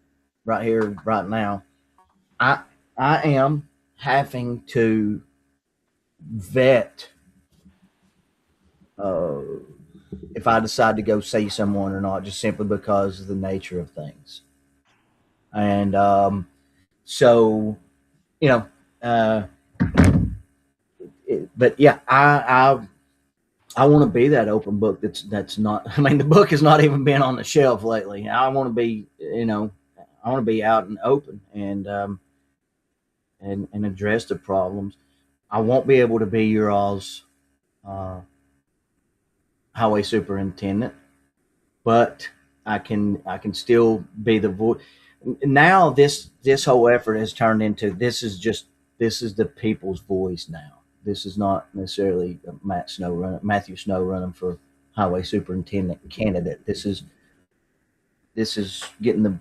Speaker 11: right now. I am having to vet if I decide to go see someone or not, just simply because of the nature of things. And so, you know, but yeah, I want to be that open book. That's not. I mean, the book has not even been on the shelf lately. I want to be, I want to be out and open and address the problems. I won't be able to be your all's highway superintendent, but I can still be the voice. Now this whole effort has turned into this is the people's voice now. This is not necessarily Matthew Snow running for highway superintendent candidate. This is getting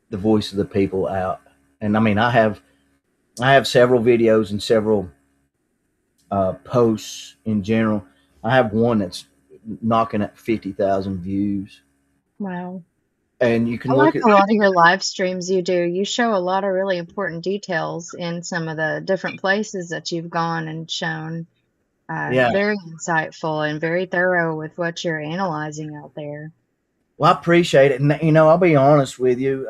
Speaker 11: the voice of the people out. And I mean, I have several videos and several posts in general. I have one that's knocking at 50,000 views.
Speaker 10: Wow.
Speaker 11: And you can
Speaker 10: look
Speaker 11: look
Speaker 10: at
Speaker 11: at
Speaker 10: a lot of your live streams you do. You show a lot of really important details in some of the different places that you've gone and shown. Very insightful and very thorough with what you're analyzing out there.
Speaker 11: Well, I appreciate it. And, I'll be honest with you.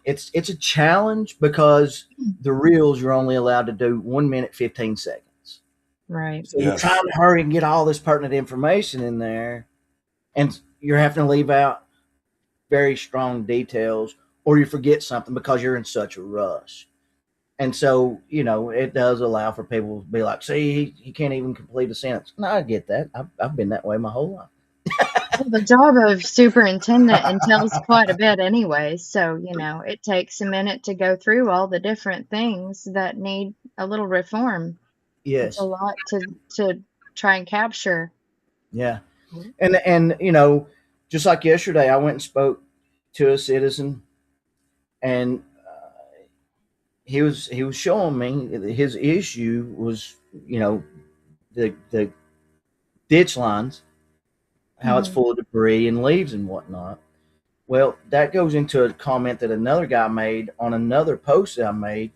Speaker 11: It's a challenge because the reels you're only allowed to do 1 minute, 15 seconds.
Speaker 10: Right.
Speaker 11: So you're trying to hurry and get all this pertinent information in there, and you're having to leave out very strong details, or you forget something because you're in such a rush. And so, it does allow for people to be like, see, he can't even complete a sentence. No, I get that. I've been that way my whole life.
Speaker 10: Well, the job of superintendent entails quite a bit anyway. So, it takes a minute to go through all the different things that need a little reform.
Speaker 11: Yes.
Speaker 10: It's a lot to try and capture.
Speaker 11: Yeah. And just like yesterday, I went and spoke to a citizen, and he was showing me his issue was, the ditch lines, how it's full of debris and leaves and whatnot. Well, that goes into a comment that another guy made on another post that I made.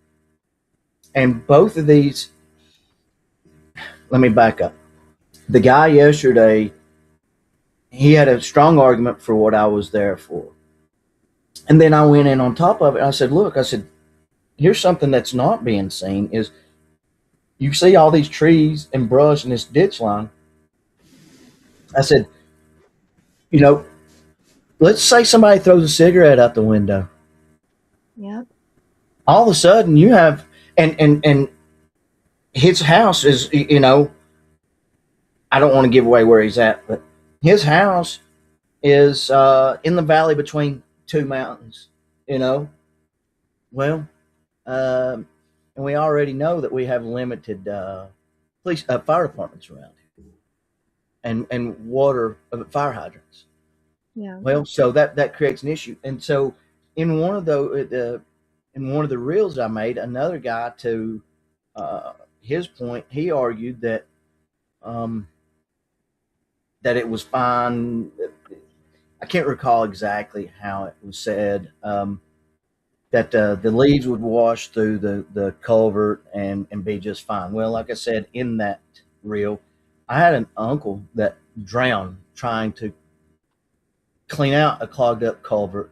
Speaker 11: And both of these, let me back up. The guy yesterday, he had a strong argument for what I was there for. And then I went in on top of it. I said, look, here's something that's not being seen is you see all these trees and brush in this ditch line. I said, let's say somebody throws a cigarette out the window.
Speaker 10: Yep.
Speaker 11: All of a sudden you have, and his house is, I don't want to give away where he's at, but his house is in the valley between two mountains, Well, and we already know that we have limited fire departments around here, and water fire hydrants.
Speaker 10: Yeah.
Speaker 11: Well, so that creates an issue, and so in one of the reels I made, another guy to his point, he argued that that it was fine. I can't recall exactly how it was said. That the leaves would wash through the culvert and be just fine. Well, like I said, in that reel, I had an uncle that drowned trying to clean out a clogged up culvert.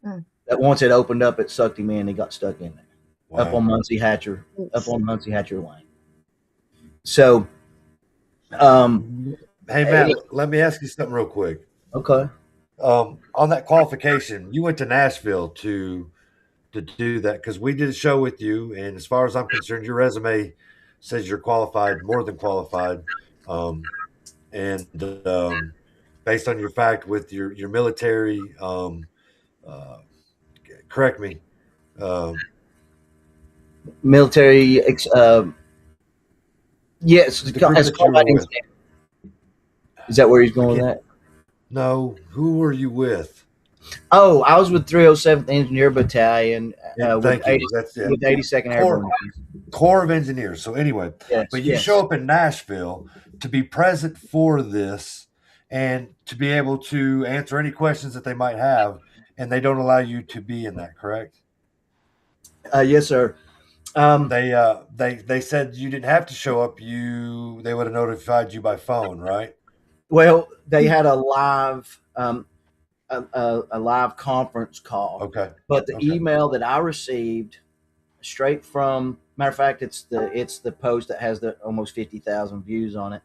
Speaker 11: That once it opened up, it sucked him in. He got stuck in there. Wow. Up on Muncie Hatcher Lane. So,
Speaker 1: hey Matt, let me ask you something real quick.
Speaker 11: Okay.
Speaker 1: On that qualification, you went to Nashville to do that because we did a show with you, and as far as I'm concerned, your resume says you're qualified, more than qualified, and based on your fact with your military, correct me,
Speaker 11: military, yes, it's combat engineer. Is that where he's going with that?
Speaker 1: No, who were you with?
Speaker 11: Oh, I was with 307th Engineer Battalion with
Speaker 1: 82nd
Speaker 11: Airborne
Speaker 1: Corps of Engineers. So anyway, but you show up in Nashville to be present for this, and to be able to answer any questions that they might have, and they don't allow you to be in that, correct?
Speaker 11: Yes, sir.
Speaker 1: They said you didn't have to show up. They would have notified you by phone, right?
Speaker 11: Well, they had a live a live conference call.
Speaker 1: Okay.
Speaker 11: But the email that I received straight from, matter of fact, it's the post that has the almost 50,000 views on it.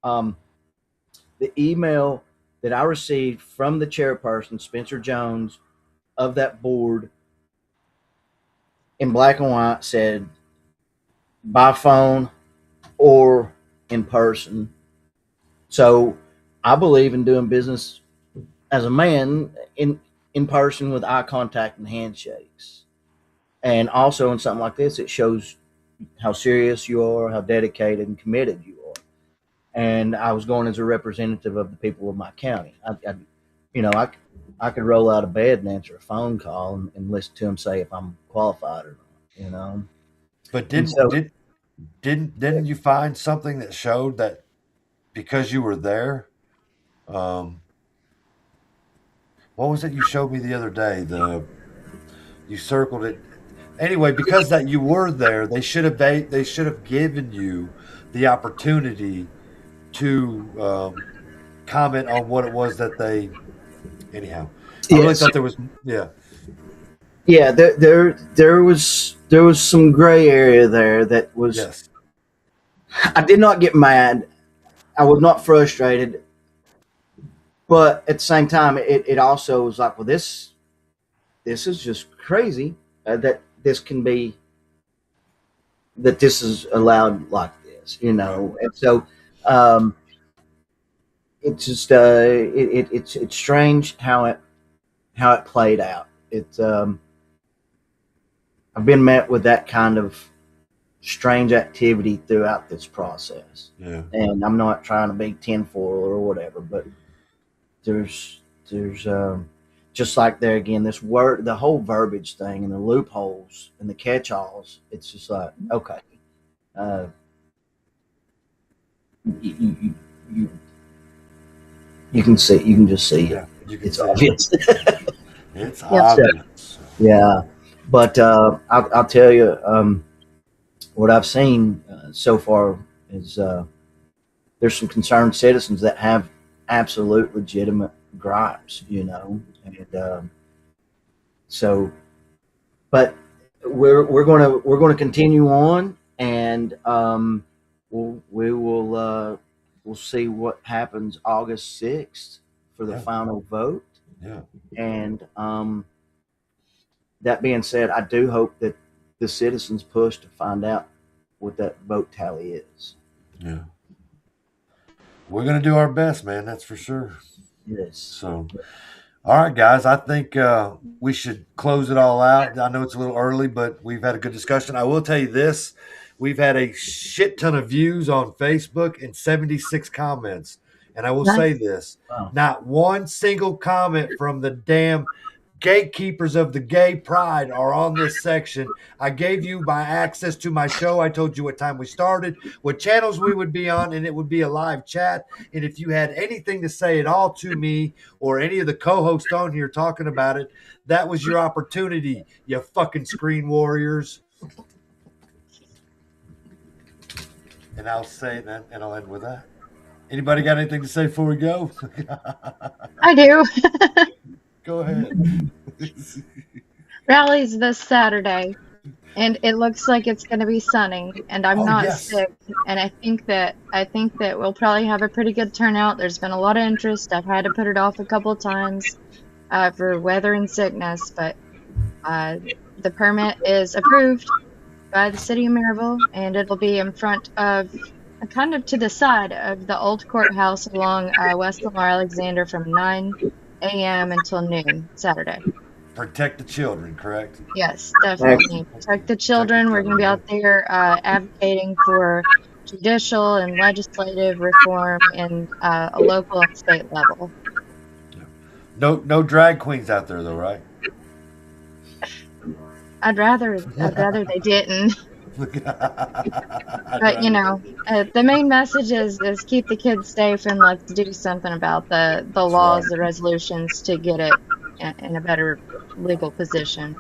Speaker 11: The email that I received from the chairperson, Spencer Jones, of that board, in black and white, said by phone or in person. So I believe in doing business as a man in person with eye contact and handshakes. And also in something like this, it shows how serious you are, how dedicated and committed you are. And I was going as a representative of the people of my county. I could roll out of bed and answer a phone call and listen to them say if I'm qualified or not,
Speaker 1: But didn't you find something that showed that because you were there? What was it you showed me the other day? You circled it. Anyway, because that you were there, they should have given you the opportunity to comment on what it was that they. Anyhow, I really thought there was.
Speaker 11: Yeah, there was some gray area there that was.
Speaker 1: Yes.
Speaker 11: I did not get mad. I was not frustrated, but at the same time, it also was like, well, this is just crazy that this can be, that this is allowed like this, and so it's just it's strange how it played out. It's I've been met with that kind of strange activity throughout this process.
Speaker 1: Yeah.
Speaker 11: And I'm not trying to be tinfoil or whatever, but there's just like there again, this word, the whole verbiage thing and the loopholes and the catch-alls. It's just like, okay, you can just see it. It's obvious.
Speaker 1: It's obvious.
Speaker 11: Yeah, but I'll tell you, what I've seen so far is there's some concerned citizens that have absolute legitimate gripes, and so, but we're going to continue on, and we'll see what happens August 6th for the final vote.
Speaker 1: Yeah.
Speaker 11: And that being said, I do hope that the citizens push to find out what that vote tally is.
Speaker 1: Yeah. We're going to do our best, man. That's for sure.
Speaker 11: Yes.
Speaker 1: So, all right, guys, I think we should close it all out. I know it's a little early, but we've had a good discussion. I will tell you this. We've had a shit ton of views on Facebook and 76 comments. And I will say this. Wow. Not one single comment from the damn gatekeepers of the gay pride are on this section. I gave you my access to my show. I told you what time we started, what channels we would be on, and it would be a live chat. And if you had anything to say at all to me or any of the co-hosts on here talking about it, that was your opportunity, you fucking screen warriors. And I'll say that, and I'll end with that. Anybody got anything to say before we go?
Speaker 10: I do.
Speaker 1: Go ahead.
Speaker 10: Rally's this Saturday, and it looks like it's going to be sunny, and I'm not sick, and I think that we'll probably have a pretty good turnout. There's been a lot of interest. I've had to put it off a couple of times for weather and sickness, but the permit is approved by the city of Maryville, and it'll be in front of, kind of to the side of the old courthouse along West Lamar Alexander from 9 a.m. until noon Saturday.
Speaker 1: Protect the children, correct?
Speaker 10: Yes, definitely. Protect the children. We're going to be out there advocating for judicial and legislative reform in a local and state level.
Speaker 1: No drag queens out there, though, right?
Speaker 10: I'd rather they didn't. But you know, the main message is keep the kids safe and let's do something about the laws, the resolutions to get it in a better legal position.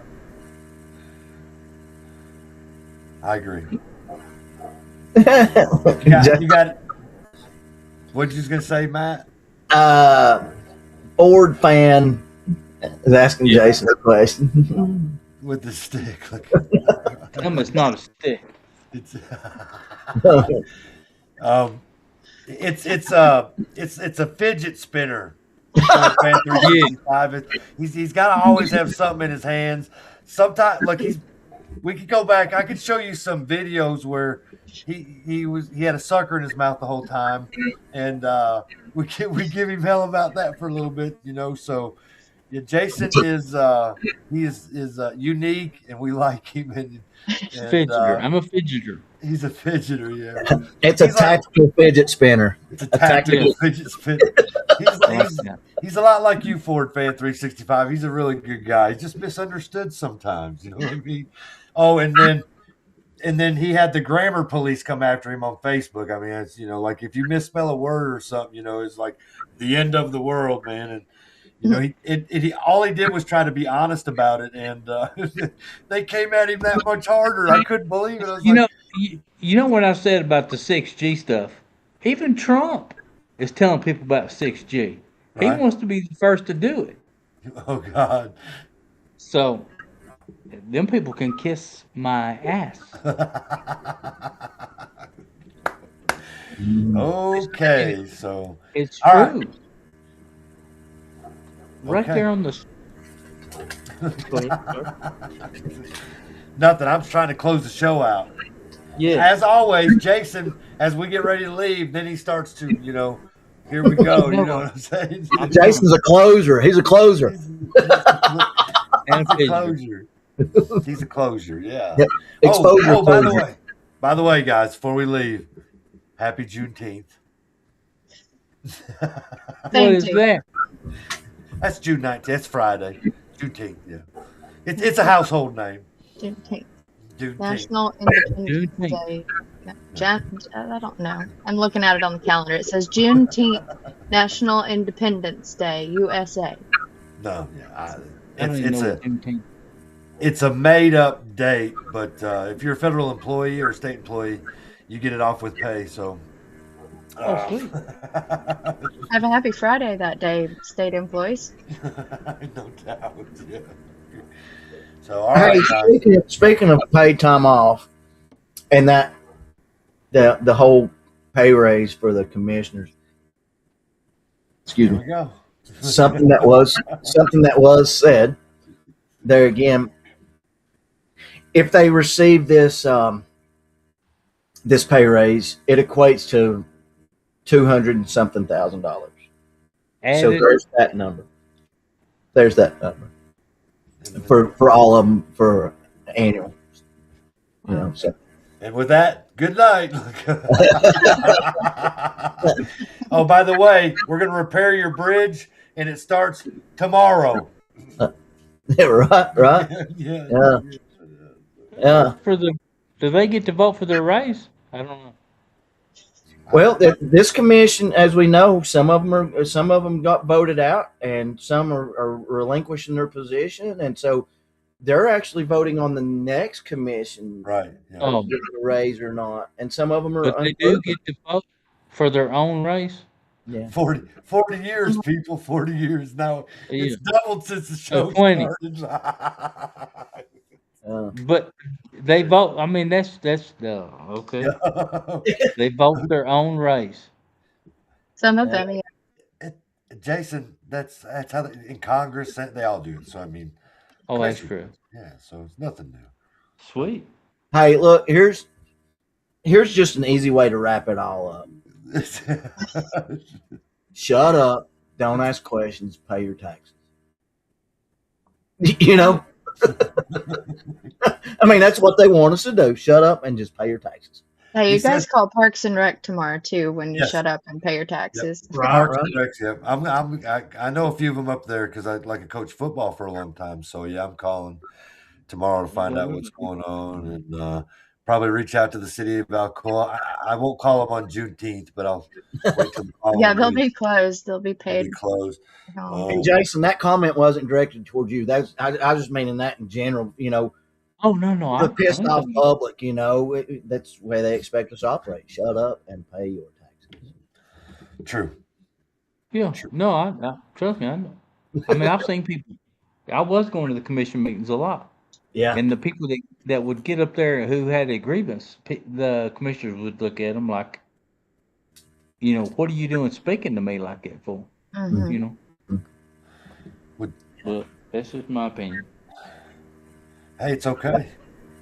Speaker 1: I agree. You got it. What you just gonna say, Matt?
Speaker 11: Ford fan is asking Jason a question.
Speaker 1: With the stick.
Speaker 12: It's not a stick.
Speaker 1: It's it's a fidget spinner. He's got to always have something in his hands. Sometimes, look, we could go back. I could show you some videos where he had a sucker in his mouth the whole time, and we give him hell about that for a little bit, you know. So yeah, Jason is unique, and we like him. And
Speaker 12: fidgeter. I'm a fidgeter.
Speaker 1: He's a fidgeter, yeah.
Speaker 11: It's a tactical fidget spinner.
Speaker 1: It's a tactical fidget spinner. He's a lot like you, Ford fan 365. He's a really good guy. He's just misunderstood sometimes. You know what I mean? Oh, and then he had the grammar police come after him on Facebook. I mean, it's, you know, like if you misspell a word or something, you know, it's like the end of the world, man. And you know, he all he did was try to be honest about it, and they came at him that much harder. I couldn't believe it. I was
Speaker 12: you know what I said about the 6G stuff? Even Trump is telling people about 6G. Right? He wants to be the first to do it.
Speaker 1: Oh, God.
Speaker 12: So, them people can kiss my ass.
Speaker 1: Okay, so.
Speaker 12: It's true. Right. Right there on the.
Speaker 1: Nothing. I'm trying to close the show out. Yeah. As always, Jason, as we get ready to leave, then he starts to, you know, here we go. You know what I'm saying?
Speaker 11: Jason's a closer. He's a closer.
Speaker 1: He's a closer. Yeah.
Speaker 11: Yep. Exposure.
Speaker 1: By the way, guys, before we leave, happy Juneteenth.
Speaker 12: What is that?
Speaker 1: That's June 19th. That's Friday. Juneteenth, yeah. It's a household name.
Speaker 10: Juneteenth. National Independence Day. I don't know. I'm looking at it on the calendar. It says Juneteenth, National Independence Day, USA.
Speaker 1: No, yeah. It's a made-up date, but if you're a federal employee or a state employee, you get it off with pay, so...
Speaker 12: sweet.
Speaker 10: Have a happy Friday that day, state employees.
Speaker 1: No doubt, yeah. So, all right,
Speaker 11: speaking of paid time off, and that the whole pay raise for the commissioners. Excuse me.
Speaker 1: Go.
Speaker 11: something that was said there again. If they receive this this pay raise, it equates to $200 and something thousand. So there's that number. There's that number for all of them for annual. You know. So.
Speaker 1: And with that, good night. Oh, by the way, we're going to repair your bridge, and it starts tomorrow.
Speaker 11: Yeah, right. Yeah.
Speaker 12: Do they get to vote for their raise? I don't know.
Speaker 11: Well, this commission, as we know, some of them got voted out, and some are relinquishing their position, and so they're actually voting on the next commission,
Speaker 1: right?
Speaker 11: Yeah. Get a raise or not, and some of them are.
Speaker 12: But they do get to vote for their own raise.
Speaker 11: Yeah,
Speaker 1: 40 years, people. 40 years now. Yeah. It's doubled since the show
Speaker 12: 20.
Speaker 1: started.
Speaker 12: But they vote. I mean, that's okay. They vote their own raise.
Speaker 10: Some of them, yeah.
Speaker 1: Jason, that's how in Congress they all do it. So I mean,
Speaker 12: that's true.
Speaker 1: Yeah, so it's nothing new.
Speaker 12: Sweet.
Speaker 11: Hey, look, here's just an easy way to wrap it all up. Shut up. Don't ask questions. Pay your taxes. You know. I mean, that's what they want us to do. Shut up and just pay your taxes.
Speaker 10: Hey, you guys call Parks and Rec tomorrow too when you shut up and pay your taxes.
Speaker 1: Yep. Parks and Rec, yeah. I know a few of them up there because I coached football for a long time. So yeah, I'm calling tomorrow to find out what's going on and probably reach out to the city of Alcoa. I won't call them on Juneteenth, but I'll wait till the following
Speaker 10: Yeah, they'll
Speaker 1: week.
Speaker 10: be closed. They'll be paid.
Speaker 1: They'll be closed.
Speaker 11: And Jason, that comment wasn't directed toward you. I was just meaning that in general.
Speaker 12: Oh no!
Speaker 11: The pissed off public. That's the way they expect us to operate. Shut up and pay your taxes.
Speaker 1: True.
Speaker 12: Yeah.
Speaker 1: True.
Speaker 12: No, I trust me. I know. I mean, I've seen people. I was going to the commission meetings a lot.
Speaker 11: Yeah.
Speaker 12: And the people that would get up there who had a grievance, the commissioners would look at them like, what are you doing speaking to me like that for?
Speaker 10: Mm-hmm.
Speaker 12: But that's just my opinion.
Speaker 1: Hey, it's okay.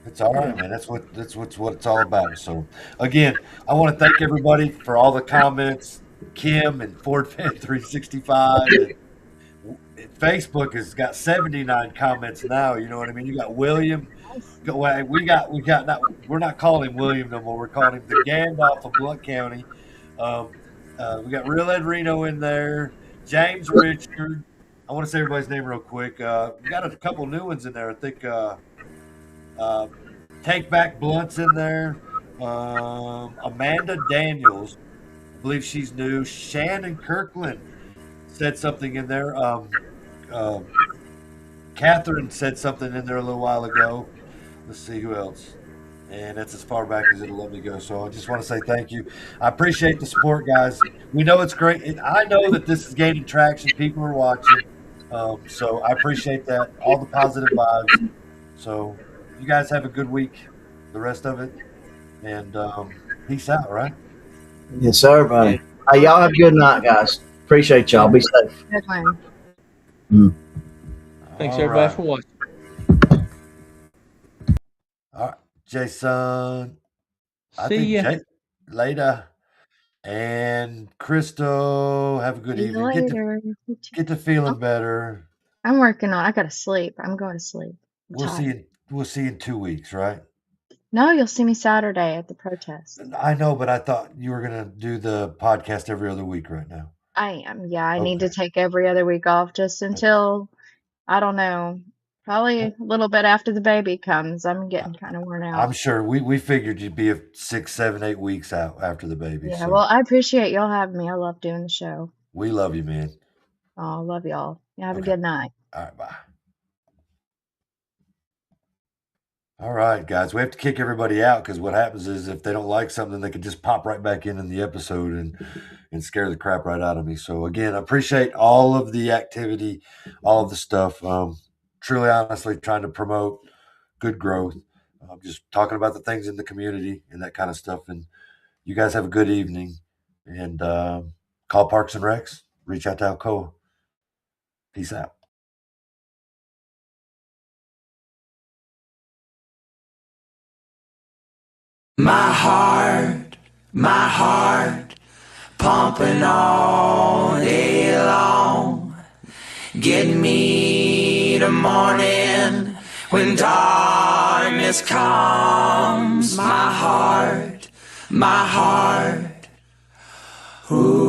Speaker 1: It's all right, man. That's what it's all about. So, again, I want to thank everybody for all the comments. Kim and Ford Fan 365. Facebook has got 79 comments now. You know what I mean? You got William. We're not calling him William no more. We're calling him the Gandalf of Blount County. We got Real Ed Reno in there. James Richard. I want to say everybody's name real quick. We got a couple new ones in there. I think Take Back Blunt's in there. Amanda Daniels. I believe she's new. Shannon Kirkland said something in there. Catherine said something in there a little while ago. Let's see who else. And that's as far back as it'll let me go. So I just want to say thank you. I appreciate the support, guys. We know it's great. And I know that this is gaining traction. People are watching. So I appreciate that. All the positive vibes. So you guys have a good week, the rest of it. And peace out, right?
Speaker 11: Yes, sir, buddy. Hey, y'all have a good night, guys. Appreciate y'all. Be safe.
Speaker 10: Good one.
Speaker 12: Thanks, everybody, for watching.
Speaker 1: All right, Jason.
Speaker 12: See ya.
Speaker 1: Later. And Crystal, have a good evening.
Speaker 10: Later.
Speaker 1: Get to feeling better.
Speaker 10: I'm working on. I gotta sleep. I'm going to sleep.
Speaker 1: We'll see you in 2 weeks, right?
Speaker 10: No, you'll see me Saturday at the protest.
Speaker 1: I know, but I thought you were gonna do the podcast every other week right now.
Speaker 10: I am. Yeah, I need to take every other week off just until, I don't know, probably a little bit after the baby comes. I'm getting kind of worn out.
Speaker 1: I'm sure we figured you'd be 6, 7, 8 weeks out after the baby.
Speaker 10: Yeah,
Speaker 1: so.
Speaker 10: well, I appreciate y'all having me. I love doing the show.
Speaker 1: We love you, man.
Speaker 10: Oh, love y'all. You have a good night.
Speaker 1: All right, bye. All right, guys, we have to kick everybody out because what happens is if they don't like something, they can just pop right back in the episode and scare the crap right out of me. So, again, I appreciate all of the activity, all of the stuff. Truly, honestly, trying to promote good growth. Just talking about the things in the community and that kind of stuff. And you guys have a good evening. And call Parks and Recs. Reach out to Alcoa. Peace out.
Speaker 13: My heart, pumping all day long. Get me the morning when darkness comes. My heart, ooh.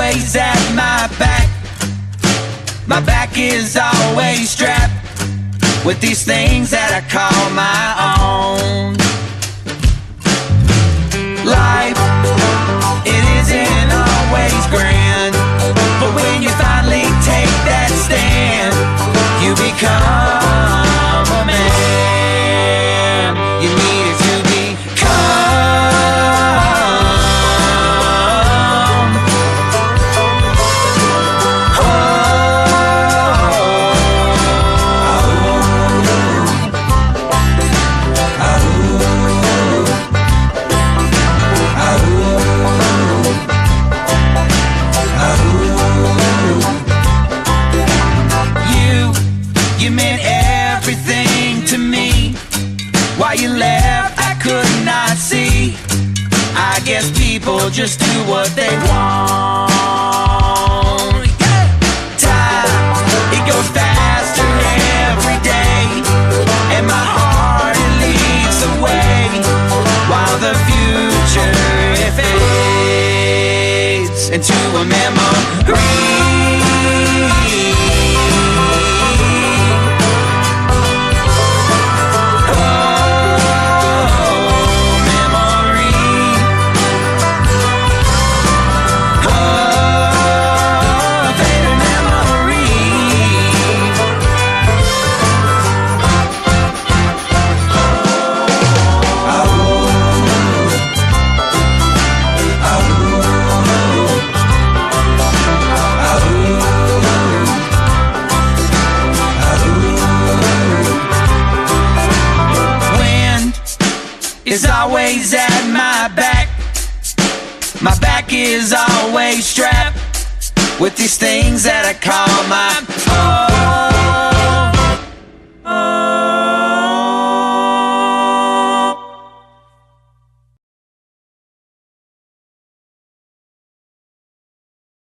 Speaker 13: always at my back. My back is always strapped with these things that I call my own. Life, it isn't always grand, but when you finally take that stand, you become a man. You needed to You meant everything to me. While you left, I could not see. I guess people just do what they want. Yeah. Time, it goes faster every day, and my heart, it leads the way, while the future, it fades into a memory. Is always at my back. My back is always strapped with these things that I call my own.